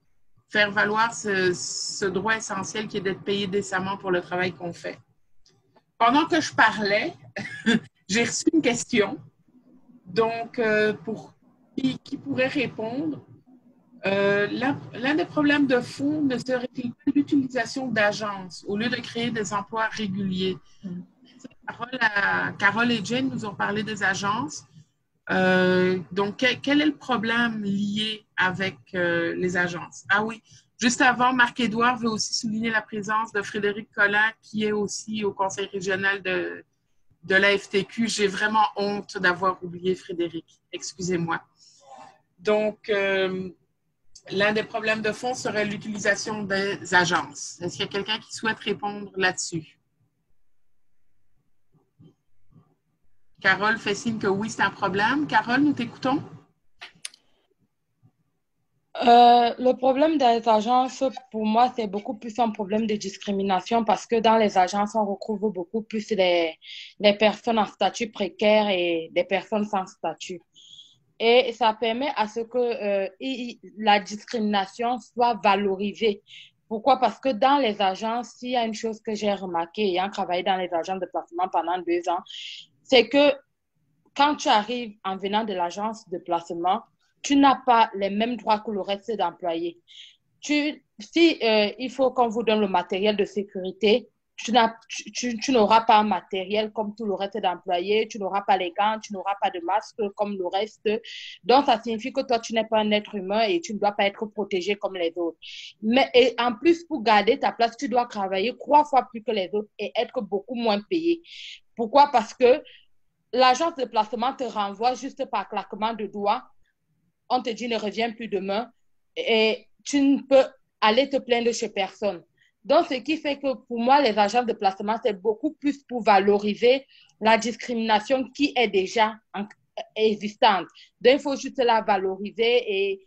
faire valoir ce droit essentiel qui est d'être payé décemment pour le travail qu'on fait. Pendant que je parlais, j'ai reçu une question. Donc, pour qui pourrait répondre? L'un des problèmes de fond ne serait-il pas l'utilisation d'agences au lieu de créer des emplois réguliers? Carole et Jane nous ont parlé des agences. Donc, quel est le problème lié avec les agences? Ah oui, juste avant, Marc-Édouard veut aussi souligner la présence de Frédéric Collin, qui est aussi au Conseil régional de la FTQ. J'ai vraiment honte d'avoir oublié Frédéric. Excusez-moi. Donc, l'un des problèmes de fond serait l'utilisation des agences. Est-ce qu'il y a quelqu'un qui souhaite répondre là-dessus? Carole fait signe que oui, c'est un problème. Carole, nous t'écoutons. Le problème des agences, pour moi, c'est beaucoup plus un problème de discrimination parce que dans les agences, on retrouve beaucoup plus les personnes en statut précaire et des personnes sans statut. Et ça permet à ce que la discrimination soit valorisée. Pourquoi? Parce que dans les agences, il y a une chose que j'ai remarqué ayant travaillé dans les agences de placement pendant 2 ans, c'est que quand tu arrives en venant de l'agence de placement, tu n'as pas les mêmes droits que le reste d'employés. Il faut qu'on vous donne le matériel de sécurité, tu n'auras pas un matériel comme tout le reste d'employés, tu n'auras pas les gants, tu n'auras pas de masque comme le reste. Donc, ça signifie que toi, tu n'es pas un être humain et tu ne dois pas être protégé comme les autres. Et en plus, pour garder ta place, tu dois travailler 3 fois plus que les autres et être beaucoup moins payé. Pourquoi? Parce que l'agence de placement te renvoie juste par claquement de doigts. On te dit ne reviens plus demain et tu ne peux aller te plaindre chez personne. Donc, ce qui fait que pour moi, les agences de placement, c'est beaucoup plus pour valoriser la discrimination qui est déjà existante. Donc, il faut juste la valoriser et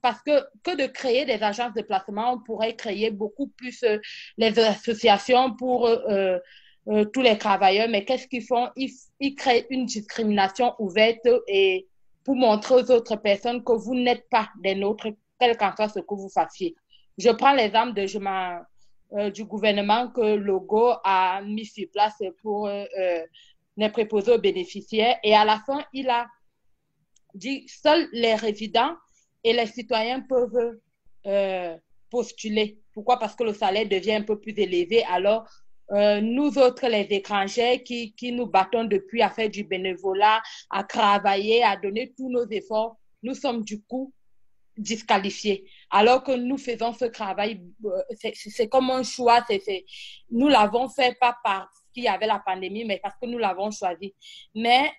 parce que de créer des agences de placement, on pourrait créer beaucoup plus les associations pour tous les travailleurs. Mais qu'est-ce qu'ils font? Ils créent une discrimination ouverte et pour montrer aux autres personnes que vous n'êtes pas des nôtres, quel qu'en soit ce que vous fassiez. Je prends l'exemple du gouvernement que Legault a mis sur place pour les préposés aux bénéficiaires. Et à la fin, il a dit seuls les résidents et les citoyens peuvent postuler. Pourquoi? Parce que le salaire devient un peu plus élevé. Alors, nous autres, les étrangers qui nous battons depuis à faire du bénévolat, à travailler, à donner tous nos efforts, nous sommes du coup disqualifiés. Alors que nous faisons ce travail, c'est comme un choix. Nous l'avons fait pas parce qu'il y avait la pandémie, mais parce que nous l'avons choisi. Mais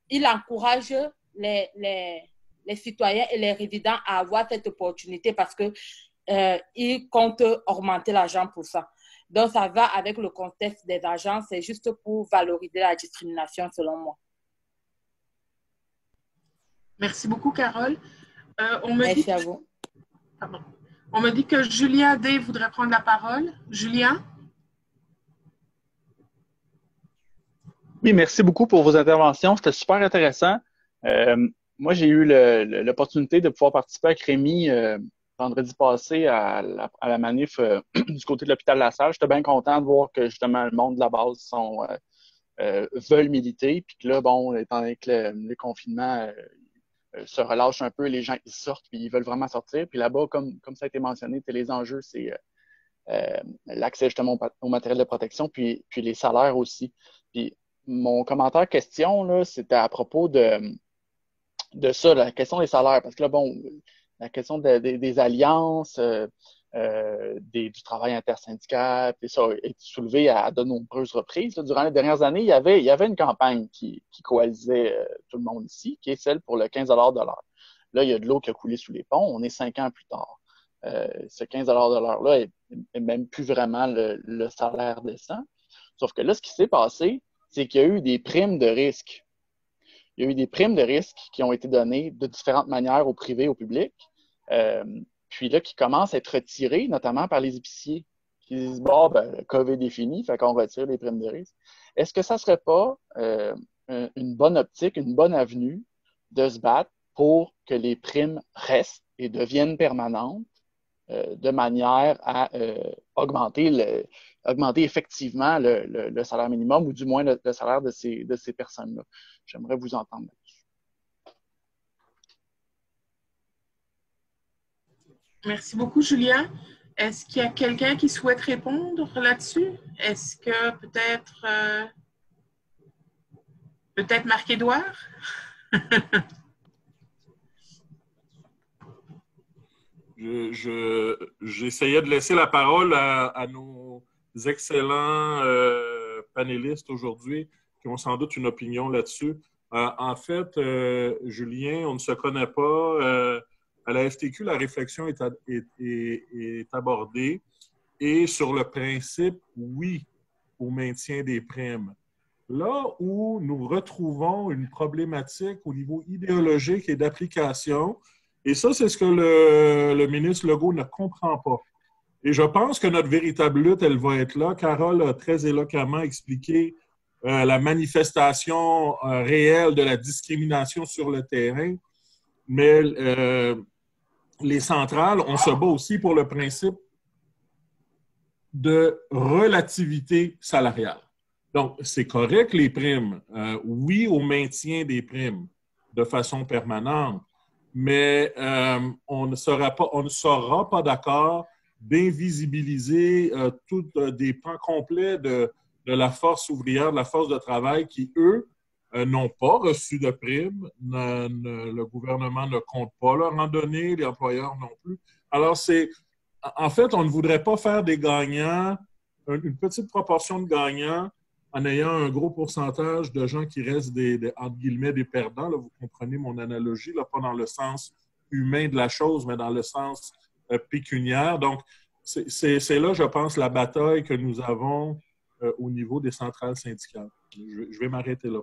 il encourage les citoyens et les résidents à avoir cette opportunité parce qu'ils comptent augmenter l'argent pour ça. Donc, ça va avec le contexte des agences. C'est juste pour valoriser la discrimination, selon moi. Merci beaucoup, Carole. Merci à vous. Pardon. On me dit que Julien D. voudrait prendre la parole. Julien? Oui, merci beaucoup pour vos interventions. C'était super intéressant. Moi, j'ai eu l'opportunité de pouvoir participer avec Rémi vendredi passé à la manif du côté de l'hôpital La Salle. J'étais bien content de voir que justement le monde de la base veulent militer. Puis que là, bon, étant donné que le confinement se relâche un peu, les gens ils sortent puis ils veulent vraiment sortir. Puis là-bas, comme ça a été mentionné, les enjeux, c'est l'accès justement au matériel de protection, puis les salaires aussi. Puis mon commentaire question, là, c'était à propos de ça, la question des salaires. Parce que là, bon, la question des alliances, du travail intersyndical, puis ça a été soulevé à de nombreuses reprises. Là. Durant les dernières années, il y avait une campagne qui coalisait tout le monde ici, qui est celle pour le 15 $ de l'heure. Là, il y a de l'eau qui a coulé sous les ponts. On est 5 ans plus tard. Ce 15 $ de l'heure-là est même plus vraiment le salaire décent. Sauf que là, ce qui s'est passé, c'est qu'il y a eu des primes de risque. Il y a eu des primes de risque qui ont été données de différentes manières au privé, au public, puis là, qui commencent à être retirées, notamment par les épiciers, qui disent « Bon, ben, le COVID est fini, fait qu'on retire les primes de risque. » Est-ce que ça ne serait pas une bonne optique, une bonne avenue de se battre pour que les primes restent et deviennent permanentes de manière à augmenter effectivement le salaire minimum ou du moins le salaire de ces personnes-là? J'aimerais vous entendre là-dessus. Merci beaucoup, Julien. Est-ce qu'il y a quelqu'un qui souhaite répondre là-dessus? Est-ce que peut-être Marc-Édouard? J'essayais de laisser la parole à nos excellents panélistes aujourd'hui qui ont sans doute une opinion là-dessus. En fait, Julien, on ne se connaît pas. À la FTQ, la réflexion est abordée et sur le principe, oui, au maintien des primes. Là où nous retrouvons une problématique au niveau idéologique et d'application, et ça, c'est ce que le ministre Legault ne comprend pas. Et je pense que notre véritable lutte, elle va être là. Carole a très éloquemment expliqué la manifestation réelle de la discrimination sur le terrain. Mais les centrales, on se bat aussi pour le principe de relativité salariale. Donc, c'est correct les primes. Oui au maintien des primes de façon permanente, mais on ne sera pas d'accord d'invisibiliser tous des pans complets de la force ouvrière, de la force de travail qui, eux, n'ont pas reçu de primes. Le gouvernement ne compte pas leur en donner, les employeurs non plus. Alors, en fait, on ne voudrait pas faire des gagnants, une petite proportion de gagnants en ayant un gros pourcentage de gens qui restent entre guillemets, des perdants. Là, vous comprenez mon analogie, là, pas dans le sens humain de la chose, mais dans le sens pécuniaire. Donc, c'est là, je pense, la bataille que nous avons au niveau des centrales syndicales. Je vais m'arrêter là.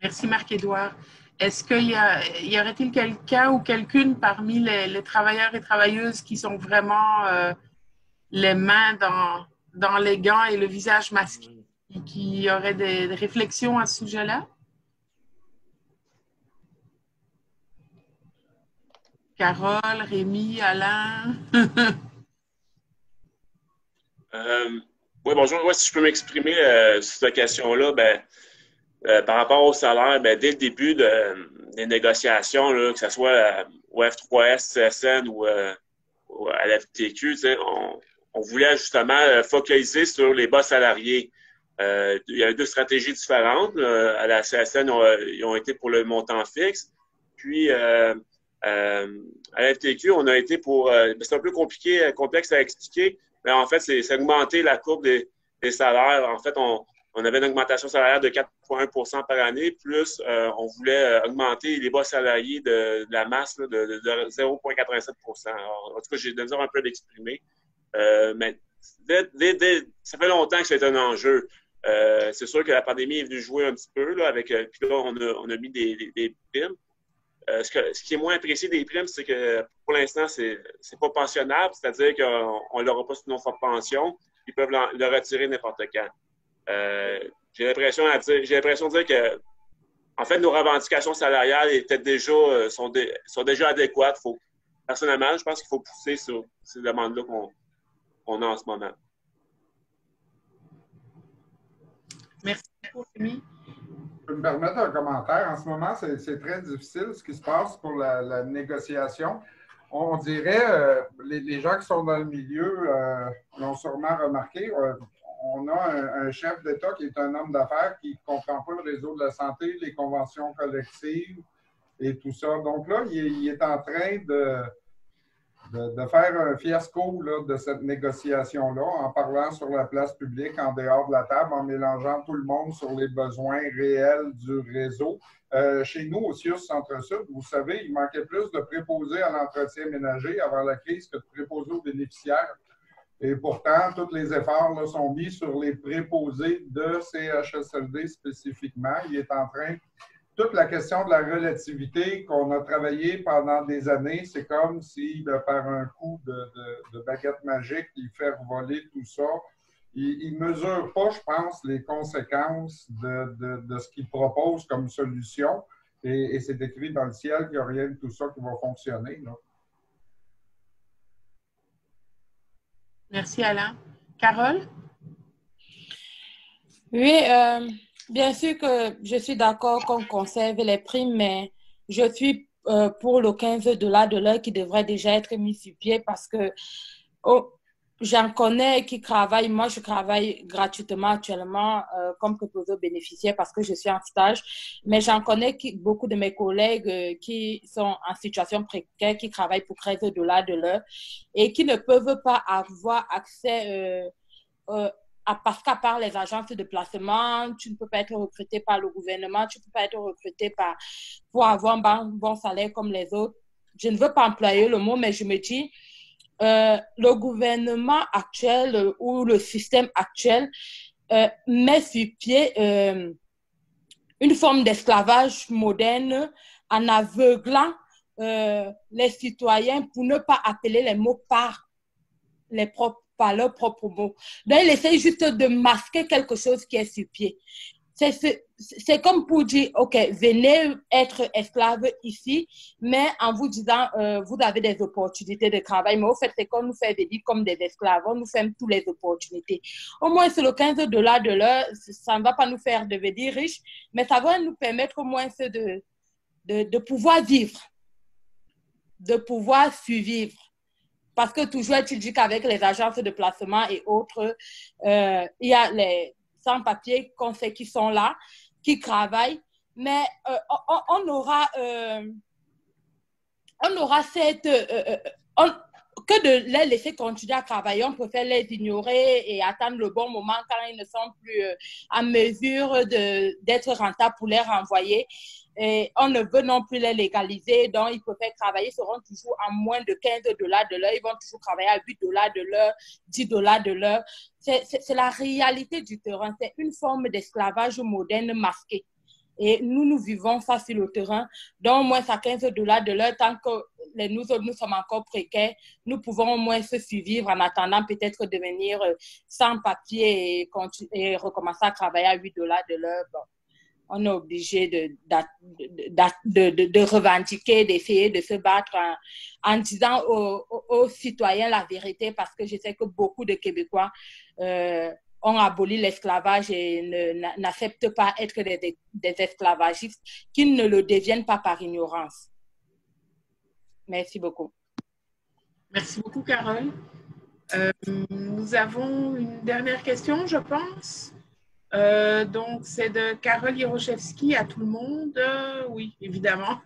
Merci, Marc-Édouard. Est-ce y aurait-il quelqu'un ou quelqu'une parmi les travailleurs et travailleuses qui sont vraiment les mains dans les gants et le visage masqué, qui aurait des réflexions à ce sujet-là? Carole, Rémi, Alain? Oui, bonjour. Ouais, si je peux m'exprimer sur cette question-là, par rapport au salaire, dès le début des négociations, là, que ce soit au F3S, CSN ou à la FTQ, on voulait justement focaliser sur les bas salariés. Il y avait deux stratégies différentes. À la CSN, ils ont été pour le montant fixe. Puis, à la FTQ, on a été pour... c'est un peu complexe à expliquer, mais en fait, c'est augmenter la courbe des salaires. En fait, on avait une augmentation salariale de 4,1 par année, plus on voulait augmenter les bas salariés de la masse là, de 0,87 Alors, en tout cas, j'ai de un peu d'exprimer. Mais ça fait longtemps que c'est un enjeu. C'est sûr que la pandémie est venue jouer un petit peu, là, puis là, on a mis des primes. Ce qui est moins apprécié des primes, c'est que pour l'instant, c'est pas pensionnable, c'est-à-dire qu'on ne l'aura pas sur nos fonds de pension, ils peuvent le retirer n'importe quand. J'ai l'impression de dire que, en fait, nos revendications salariales sont déjà adéquates. Personnellement, je pense qu'il faut pousser sur ces demandes-là qu'on a en ce moment. Merci beaucoup, Rémi. Je peux me permettre un commentaire. En ce moment, c'est très difficile ce qui se passe pour la négociation. On dirait, les gens qui sont dans le milieu l'ont sûrement remarqué, on a un chef d'État qui est un homme d'affaires qui ne comprend pas le réseau de la santé, les conventions collectives et tout ça. Donc là, il est en train de faire un fiasco là, de cette négociation-là en parlant sur la place publique, en dehors de la table, en mélangeant tout le monde sur les besoins réels du réseau. Chez nous, au CIUS Centre-Sud, vous savez, il manquait plus de préposés à l'entretien ménager avant la crise que de préposés aux bénéficiaires. Et pourtant, tous les efforts là, sont mis sur les préposés de CHSLD spécifiquement. Il est en train... Toute la question de la relativité qu'on a travaillé pendant des années, c'est comme si, par un coup de baguette magique, il fait voler tout ça. Il ne mesure pas, je pense, les conséquences de ce qu'il propose comme solution. Et c'est écrit dans le ciel qu'il n'y a rien de tout ça qui va fonctionner. Là. Merci, Alain. Carole? Oui, bien sûr que je suis d'accord qu'on conserve les primes, mais je suis pour le $15 de l'heure qui devrait déjà être mis sur pied parce que J'en connais qui travaillent. Moi, je travaille gratuitement actuellement comme proposeur bénéficiaire parce que je suis en stage. Mais j'en connais beaucoup de mes collègues qui sont en situation précaire, qui travaillent pour 13 $ de l'heure et qui ne peuvent pas avoir accès parce qu'à part les agences de placement, tu ne peux pas être recruté par le gouvernement, tu ne peux pas être recruté pour avoir un bon salaire comme les autres. Je ne veux pas employer le mot, mais je me dis, le gouvernement actuel ou le système actuel met sur pied une forme d'esclavage moderne en aveuglant les citoyens pour ne pas appeler les mots par leurs propres mots. Donc, il essaie juste de masquer quelque chose qui est sur pied. C'est comme pour dire, OK, venez être esclave ici, mais en vous disant, vous avez des opportunités de travail. Mais au fait, c'est qu'on nous fait venir comme des esclaves. On nous ferme toutes les opportunités. Au moins, c'est le 15 $ de l'heure. Ça ne va pas nous faire devenir riches, mais ça va nous permettre au moins de pouvoir vivre, de pouvoir survivre. Parce que toujours, tu dis qu'avec les agences de placement et autres, il y a les sans-papiers qu'on sait qui sont là, qui travaillent, mais on aura cette... que de les laisser continuer à travailler, on préfère les ignorer et attendre le bon moment quand ils ne sont plus en mesure d'être rentables pour les renvoyer. Et on ne veut non plus les légaliser, donc ils préfèrent travailler, seront toujours à moins de 15 $ de l'heure, ils vont toujours travailler à 8 $ de l'heure, 10 $ de l'heure. C'est la réalité du terrain, c'est une forme d'esclavage moderne masqué. Et nous vivons ça sur le terrain. Donc, au moins, à 15 $ de l'heure, tant que nous sommes encore précaires, nous pouvons au moins se survivre en attendant peut-être devenir sans papier et recommencer à travailler à 8 $ de l'heure. Bon, on est obligé de revendiquer, d'essayer de se battre en disant aux citoyens la vérité, parce que je sais que beaucoup de Québécois ont aboli l'esclavage et n'acceptent pas être des esclavagistes, qu'ils ne le deviennent pas par ignorance. Merci beaucoup. Merci beaucoup, Carole. Nous avons une dernière question, je pense. Donc, c'est de Carole Yeroshevski à tout le monde. Oui, évidemment.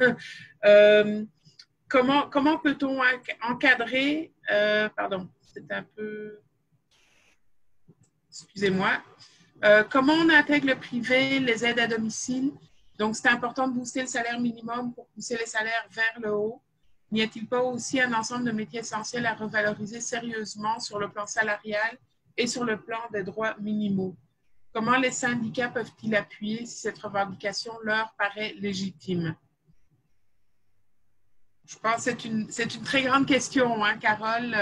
Comment peut-on encadrer... pardon, c'est un peu... Excusez-moi. Comment on intègre le privé, les aides à domicile? Donc, c'est important de booster le salaire minimum pour pousser les salaires vers le haut. N'y a-t-il pas aussi un ensemble de métiers essentiels à revaloriser sérieusement sur le plan salarial et sur le plan des droits minimaux? Comment les syndicats peuvent-ils appuyer si cette revendication leur paraît légitime? Je pense que c'est une très grande question, hein, Carole,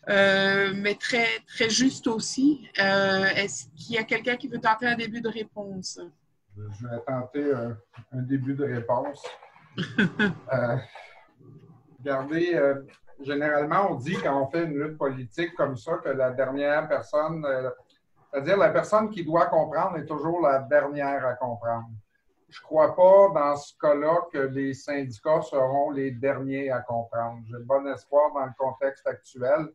mais très, très juste aussi. Est-ce qu'il y a quelqu'un qui veut tenter un début de réponse? Je vais tenter un début de réponse. Regardez, généralement, on dit quand on fait une lutte politique comme ça que la dernière personne... c'est-à-dire, la personne qui doit comprendre est toujours la dernière à comprendre. Je ne crois pas, dans ce cas-là, que les syndicats seront les derniers à comprendre. J'ai bon espoir dans le contexte actuel.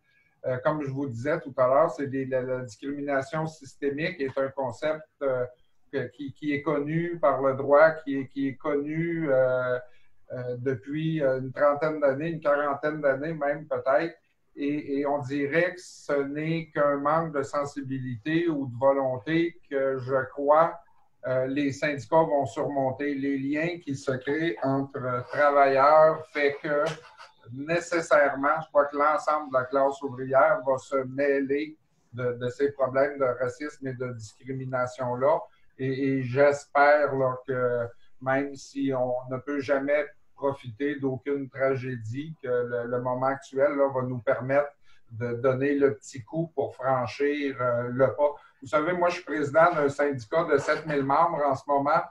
Comme je vous disais tout à l'heure, la discrimination systémique est un concept qui est connu par le droit, qui est connu depuis une trentaine d'années, une quarantaine d'années même peut-être. Et on dirait que ce n'est qu'un manque de sensibilité ou de volonté que je crois les syndicats vont surmonter. Les liens qui se créent entre travailleurs fait que nécessairement, je crois que l'ensemble de la classe ouvrière va se mêler de ces problèmes de racisme et de discrimination-là. Et j'espère là, que même si on ne peut jamais profiter d'aucune tragédie, que le moment actuel là, va nous permettre de donner le petit coup pour franchir le pas. Vous savez, moi, je suis président d'un syndicat de 7000 membres en ce moment.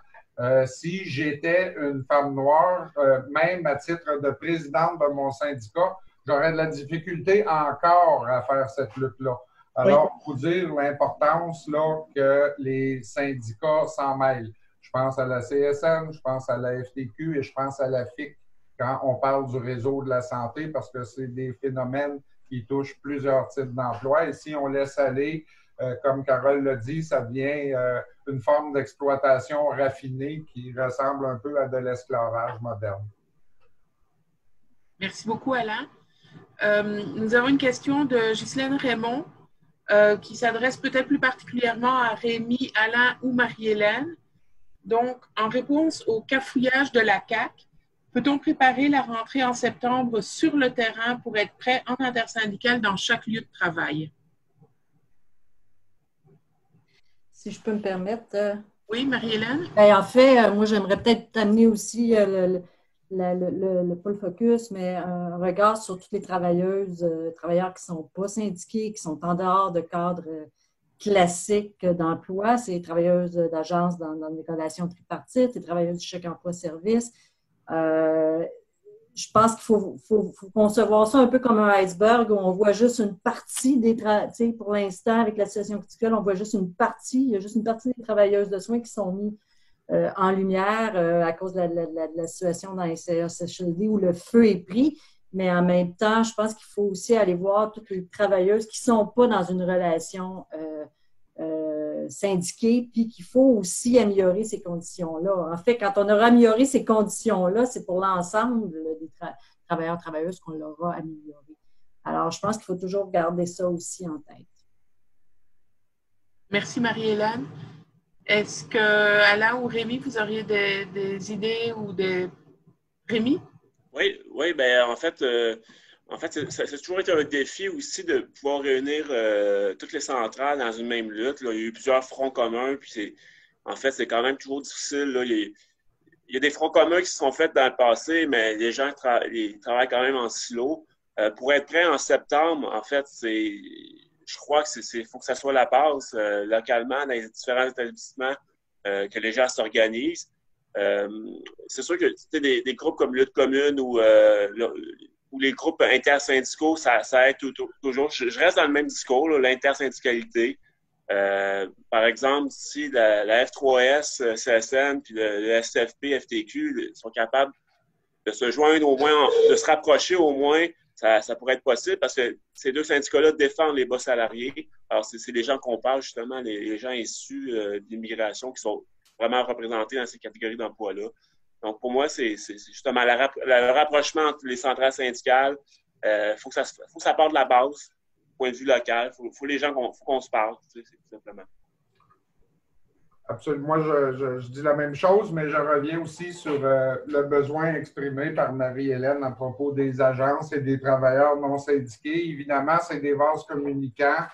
Si j'étais une femme noire, même à titre de présidente de mon syndicat, j'aurais de la difficulté encore à faire cette lutte-là. Alors, il faut dire l'importance là, que les syndicats s'en mêlent. Je pense à la CSN, je pense à la FTQ et je pense à la FIC quand on parle du réseau de la santé parce que c'est des phénomènes qui touche plusieurs types d'emplois. Et si on laisse aller, comme Carole l'a dit, ça devient une forme d'exploitation raffinée qui ressemble un peu à de l'esclavage moderne. Merci beaucoup, Alain. Nous avons une question de Ghislaine Raymond qui s'adresse peut-être plus particulièrement à Rémi, Alain ou Marie-Hélène. Donc, en réponse au cafouillage de la CAQ, peut-on préparer la rentrée en septembre sur le terrain pour être prêt en intersyndical dans chaque lieu de travail? Si je peux me permettre. Oui, Marie-Hélène? En fait, moi, j'aimerais peut-être amener aussi pas le focus, mais un regard sur toutes les travailleuses, travailleurs qui ne sont pas syndiqués, qui sont en dehors de cadres classiques d'emploi. C'est les travailleuses d'agence dans des relations tripartites, les travailleuses du chèque emploi-service. Je pense qu'il faut concevoir ça un peu comme un iceberg où on voit juste une partie des pour l'instant, avec la situation actuelle, on voit juste une partie, il y a juste une partie des travailleuses de soins qui sont mises en lumière à cause de la situation dans les CHSLD où le feu est pris. Mais en même temps, je pense qu'il faut aussi aller voir toutes les travailleuses qui ne sont pas dans une relation syndiquée, puis qu'il faut aussi améliorer ces conditions-là. En fait, quand on aura amélioré ces conditions-là, c'est pour l'ensemble des travailleurs et travailleuses qu'on l'aura amélioré. Alors, je pense qu'il faut toujours garder ça aussi en tête. Merci, Marie-Hélène. Est-ce que Alain ou Rémi, vous auriez des idées ou des... Rémi? Oui, ben en fait, ça a toujours été un défi aussi de pouvoir réunir toutes les centrales dans une même lutte. Là. Il y a eu plusieurs fronts communs, puis c'est quand même toujours difficile. Là. Il y a des fronts communs qui se sont faits dans le passé, mais les gens ils travaillent quand même en silo. Pour être prêt en septembre, en fait, je crois que faut que ça soit la base localement dans les différents établissements que les gens s'organisent. C'est sûr que des groupes comme Lutte commune ou les groupes intersyndicaux, ça aide toujours. Je reste dans le même discours, l'intersyndicalité. Par exemple, si la F3S, CSN, puis le SFP, FTQ sont capables de se joindre au moins, de se rapprocher au moins, ça pourrait être possible parce que ces deux syndicats-là défendent les bas salariés. Alors, c'est les gens qu'on parle, justement, les gens issus d'immigration qui sont vraiment représentés dans ces catégories d'emploi-là. Donc, pour moi, c'est justement le rapprochement entre les centrales syndicales. Faut que ça parte de la base, du point de vue local. Faut les gens qu'on se parle, tout simplement. Absolument. Moi, je dis la même chose, mais je reviens aussi sur le besoin exprimé par Marie-Hélène à propos des agences et des travailleurs non syndiqués. Évidemment, c'est des vases communicants,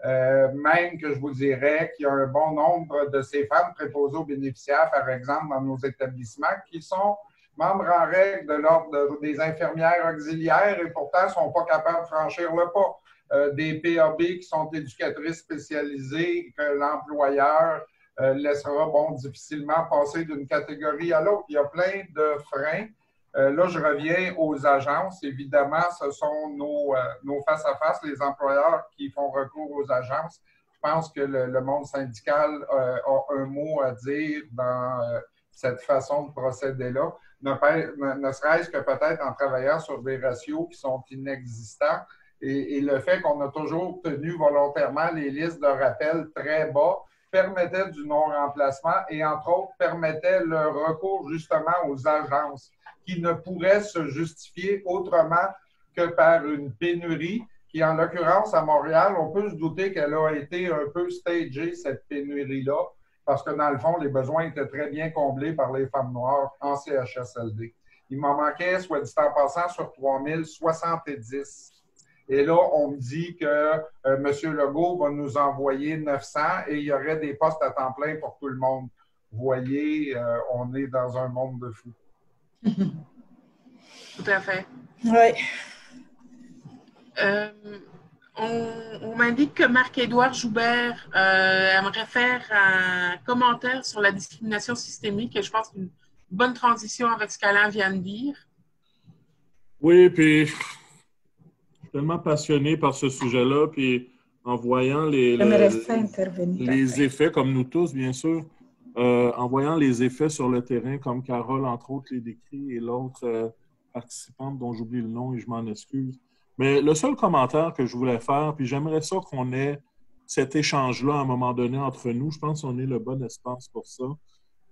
même que je vous dirais qu'il y a un bon nombre de ces femmes préposées aux bénéficiaires, par exemple, dans nos établissements, qui sont membres en règle de l'ordre des infirmières auxiliaires et pourtant ne sont pas capables de franchir le pas. Des PAB qui sont éducatrices spécialisées, que l'employeur laissera difficilement passer d'une catégorie à l'autre. Il y a plein de freins. Là, je reviens aux agences. Évidemment, ce sont nos face-à-face, les employeurs qui font recours aux agences. Je pense que le monde syndical a un mot à dire dans cette façon de procéder-là, ne serait-ce que peut-être en travaillant sur des ratios qui sont inexistants. Et le fait qu'on a toujours tenu volontairement les listes de rappel très bas permettait du non-remplacement et, entre autres, permettait le recours justement aux agences qui ne pourraient se justifier autrement que par une pénurie qui, en l'occurrence, à Montréal, on peut se douter qu'elle a été un peu stagée, cette pénurie-là, parce que, dans le fond, les besoins étaient très bien comblés par les femmes noires en CHSLD. Il m'en manquait, soit dit en passant, sur 3070. Et là, on me dit que M. Legault va nous envoyer 900 et il y aurait des postes à temps plein pour tout le monde. Vous voyez, on est dans un monde de fous. Tout à fait. Oui. On m'indique que Marc-Édouard Joubert aimerait faire un commentaire sur la discrimination systémique et je pense une bonne transition avec ce qu'Alain vient de dire. Oui, puis je suis tellement passionné par ce sujet-là, puis en voyant les effets, comme nous tous, bien sûr, en voyant les effets sur le terrain, comme Carole, entre autres, les décrit, et l'autre participante dont j'oublie le nom et je m'en excuse. Mais le seul commentaire que je voulais faire, puis j'aimerais ça qu'on ait cet échange-là à un moment donné entre nous, je pense qu'on est le bon espace pour ça.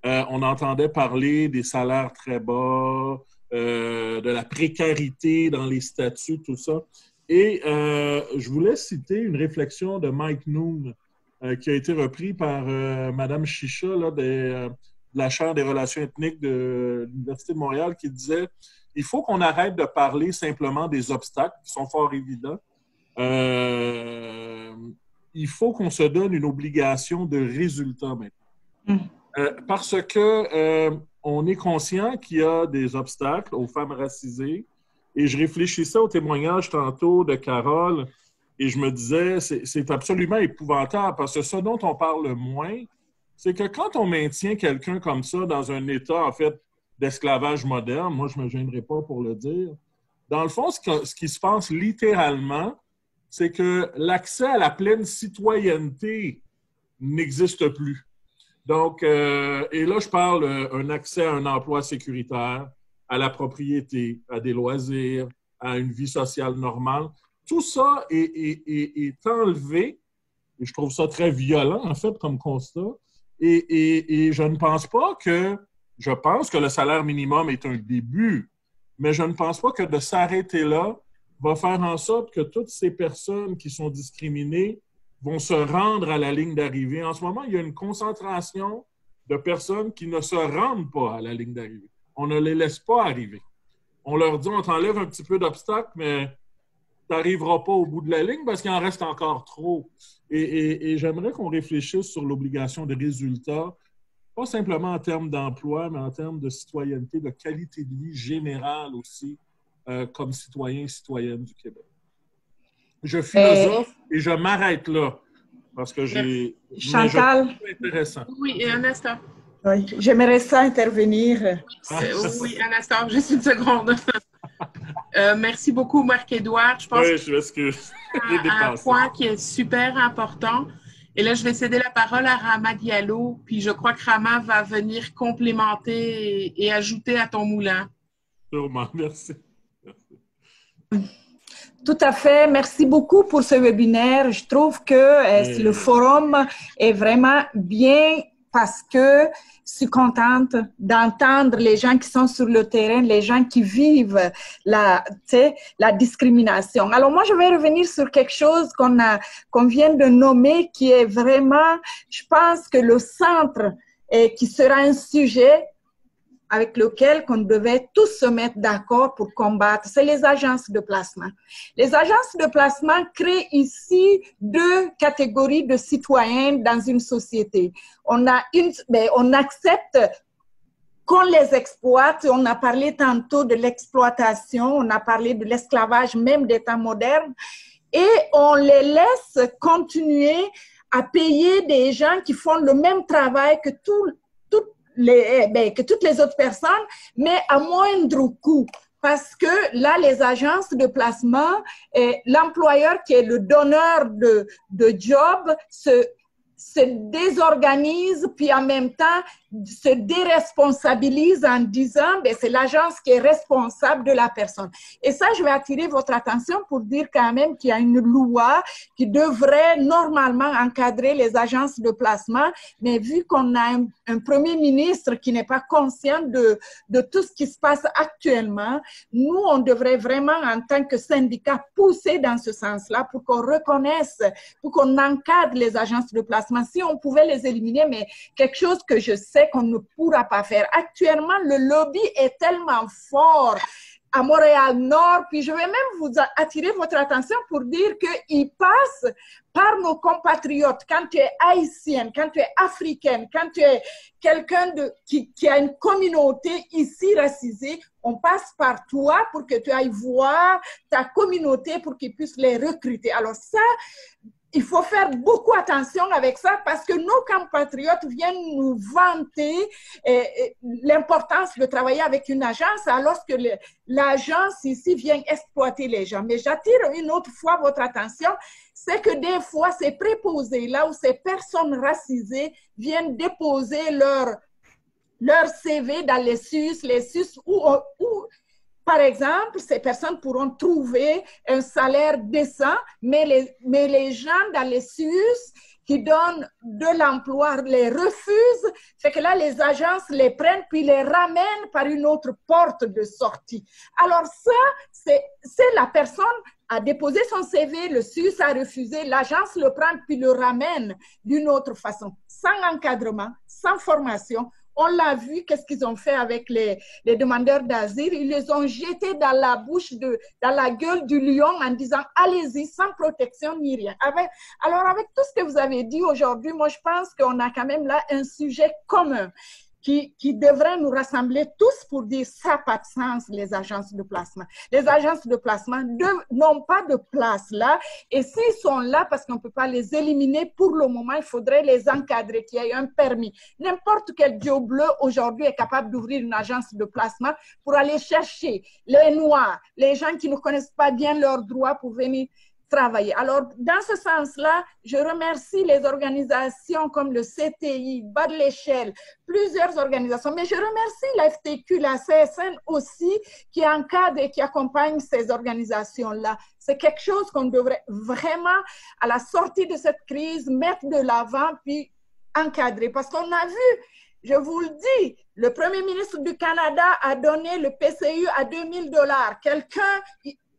On entendait parler des salaires très bas, de la précarité dans les statuts, tout ça. Et je voulais citer une réflexion de Mike Noon qui a été repris par Mme Chicha là, de la chaire des relations ethniques de l'Université de Montréal qui disait « Il faut qu'on arrête de parler simplement des obstacles qui sont fort évidents. Il faut qu'on se donne une obligation de résultat maintenant. Parce que on est conscient qu'il y a des obstacles aux femmes racisées. Et je réfléchissais au témoignage tantôt de Carole et je me disais, c'est absolument épouvantable parce que ce dont on parle le moins, c'est que quand on maintient quelqu'un comme ça dans un état, en fait, d'esclavage moderne, moi, je ne me gênerai pas pour le dire, dans le fond, ce qui se passe littéralement, c'est que l'accès à la pleine citoyenneté n'existe plus. Donc, et là, je parle un accès à un emploi sécuritaire, à la propriété, à des loisirs, à une vie sociale normale. Tout ça est enlevé, et je trouve ça très violent, en fait, comme constat, et je ne pense pas que... Je pense que le salaire minimum est un début, mais je ne pense pas que de s'arrêter là va faire en sorte que toutes ces personnes qui sont discriminées vont se rendre à la ligne d'arrivée. En ce moment, il y a une concentration de personnes qui ne se rendent pas à la ligne d'arrivée. On ne les laisse pas arriver. On leur dit, on t'enlève un petit peu d'obstacles, mais tu n'arriveras pas au bout de la ligne parce qu'il en reste encore trop. Et j'aimerais qu'on réfléchisse sur l'obligation de résultats, pas simplement en termes d'emploi, mais en termes de citoyenneté, de qualité de vie générale aussi, comme citoyen et citoyenne du Québec. Je philosophe et je m'arrête là, parce que j'ai... Chantal? Intéressant. Oui, un instant. Oui, j'aimerais ça intervenir. Oui, un instant, juste une seconde. Merci beaucoup, Marc-Édouard. Je pense oui, je m'excuse. Un point qui est super important. Et là, je vais céder la parole à Rama Diallo, puis je crois que Rama va venir complémenter et ajouter à ton moulin. Sûrement, merci. Tout à fait. Merci beaucoup pour ce webinaire. Je trouve que le forum est vraiment bien parce que je suis contente d'entendre les gens qui sont sur le terrain, les gens qui vivent la discrimination. Alors moi, je vais revenir sur quelque chose qu'on vient de nommer qui est vraiment, je pense que le centre qui sera un sujet avec lequel on devait tous se mettre d'accord pour combattre, c'est les agences de placement. Les agences de placement créent ici deux catégories de citoyens dans une société. On accepte qu'on les exploite. On a parlé tantôt de l'exploitation, on a parlé de l'esclavage même des temps modernes, et on les laisse continuer à payer des gens qui font le même travail que toutes les autres personnes, mais à moindre coût. Parce que là, les agences de placement, l'employeur qui est le donneur de job se désorganise, puis en même temps se déresponsabilise en disant c'est l'agence qui est responsable de la personne. Et ça, je vais attirer votre attention pour dire quand même qu'il y a une loi qui devrait normalement encadrer les agences de placement, mais vu qu'on a un premier ministre qui n'est pas conscient de tout ce qui se passe actuellement, nous, on devrait vraiment, en tant que syndicat, pousser dans ce sens-là pour qu'on reconnaisse, pour qu'on encadre les agences de placement. Si on pouvait les éliminer, mais quelque chose que je sais qu'on ne pourra pas faire. Actuellement, le lobby est tellement fort à Montréal-Nord, puis je vais même vous attirer votre attention pour dire qu'il passe par nos compatriotes. Quand tu es haïtienne, quand tu es africaine, quand tu es quelqu'un qui a une communauté ici racisée, on passe par toi pour que tu ailles voir ta communauté pour qu'ils puissent les recruter. Alors ça, il faut faire beaucoup attention avec ça parce que nos compatriotes viennent nous vanter l'importance de travailler avec une agence alors que l'agence ici vient exploiter les gens. Mais j'attire une autre fois votre attention, c'est que des fois, ces préposés, là où ces personnes racisées viennent déposer leur CV dans les SUS où par exemple, ces personnes pourront trouver un salaire décent, mais les gens dans les CIUS qui donnent de l'emploi les refusent, fait que là, les agences les prennent puis les ramènent par une autre porte de sortie. Alors ça, c'est la personne a déposé son CV, le CIUS a refusé, l'agence le prend puis le ramène d'une autre façon, sans encadrement, sans formation. On l'a vu, qu'est-ce qu'ils ont fait avec les demandeurs d'asile. Ils les ont jetés dans la bouche, dans la gueule du lion en disant « allez-y, sans protection ni rien ». Alors, avec tout ce que vous avez dit aujourd'hui, moi, je pense qu'on a quand même là un sujet commun qui devrait nous rassembler tous pour dire ça n'a pas de sens, les agences de placement. Les agences de placement n'ont pas de place là. Et s'ils sont là, parce qu'on ne peut pas les éliminer pour le moment, il faudrait les encadrer, qu'il y ait un permis. N'importe quel Joe bleu aujourd'hui est capable d'ouvrir une agence de placement pour aller chercher les Noirs, les gens qui ne connaissent pas bien leurs droits pour venir travailler. Alors, dans ce sens-là, je remercie les organisations comme le CTI, bas de l'échelle, plusieurs organisations, mais je remercie la FTQ, la CSN aussi, qui encadre et qui accompagne ces organisations-là. C'est quelque chose qu'on devrait vraiment, à la sortie de cette crise, mettre de l'avant puis encadrer. Parce qu'on a vu, je vous le dis, le Premier ministre du Canada a donné le PCU à $2000.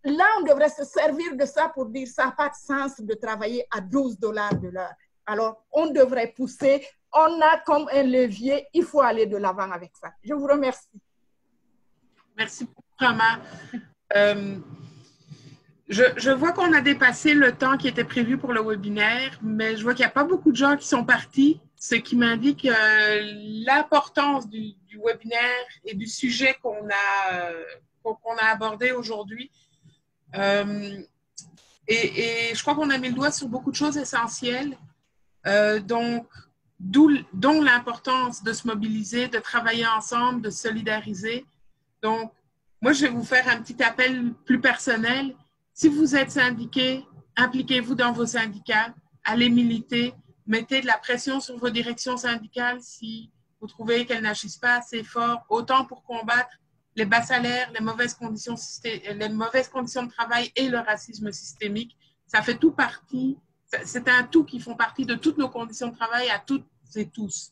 Là, on devrait se servir de ça pour dire ça n'a pas de sens de travailler à $12 de l'heure. Alors, on devrait pousser. On a comme un levier, il faut aller de l'avant avec ça. Je vous remercie. Merci beaucoup, Rama. Je vois qu'on a dépassé le temps qui était prévu pour le webinaire, mais je vois qu'il n'y a pas beaucoup de gens qui sont partis, ce qui m'indique l'importance du webinaire et du sujet qu'on a abordé aujourd'hui. Et je crois qu'on a mis le doigt sur beaucoup de choses essentielles, dont l'importance de se mobiliser, de travailler ensemble, de se solidariser. Donc, moi, je vais vous faire un petit appel plus personnel. Si vous êtes syndiqué, impliquez-vous dans vos syndicats, allez militer, mettez de la pression sur vos directions syndicales si vous trouvez qu'elles n'agissent pas assez fort, autant pour combattre les bas salaires, les mauvaises conditions de travail et le racisme systémique. Ça fait tout partie, c'est un tout qui font partie de toutes nos conditions de travail à toutes et tous.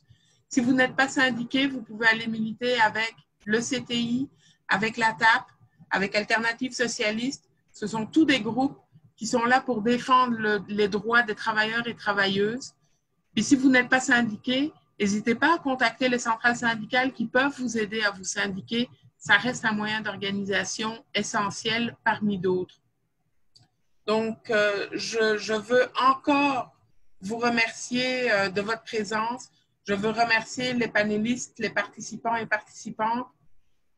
Si vous n'êtes pas syndiqué, vous pouvez aller militer avec le CTI, avec la TAP, avec Alternative Socialiste. Ce sont tous des groupes qui sont là pour défendre les droits des travailleurs et travailleuses. Et si vous n'êtes pas syndiqué, n'hésitez pas à contacter les centrales syndicales qui peuvent vous aider à vous syndiquer. Ça reste un moyen d'organisation essentiel parmi d'autres. Donc, je veux encore vous remercier de votre présence. Je veux remercier les panélistes, les participants et participantes.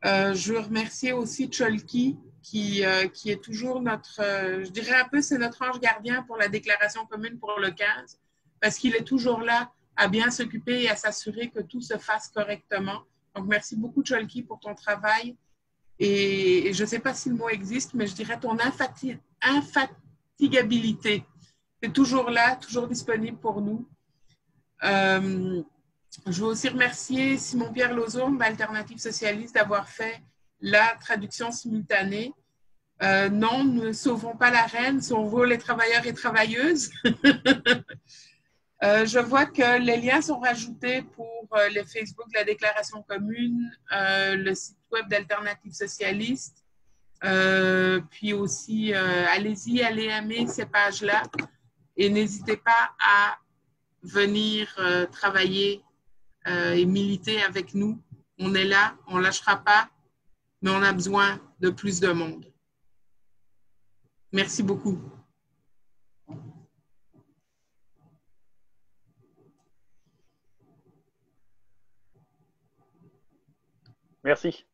Je veux remercier aussi Cholki, qui est toujours notre, je dirais un peu, c'est notre ange gardien pour la déclaration commune pour le 15, parce qu'il est toujours là à bien s'occuper et à s'assurer que tout se fasse correctement. Donc, merci beaucoup, Cholki, pour ton travail. Et je ne sais pas si le mot existe, mais je dirais ton infatigabilité. Tu es toujours là, toujours disponible pour nous. Je veux aussi remercier Simon-Pierre Lauzon d'Alternative Socialiste d'avoir fait la traduction simultanée. Non, nous ne sauvons pas la reine, sauvons les travailleurs et travailleuses. Je vois que les liens sont rajoutés pour le Facebook de la Déclaration commune, le site web d'Alternative Socialiste. Puis aussi, allez-y, allez aimer ces pages-là et n'hésitez pas à venir travailler et militer avec nous. On est là, on ne lâchera pas, mais on a besoin de plus de monde. Merci beaucoup. Merci.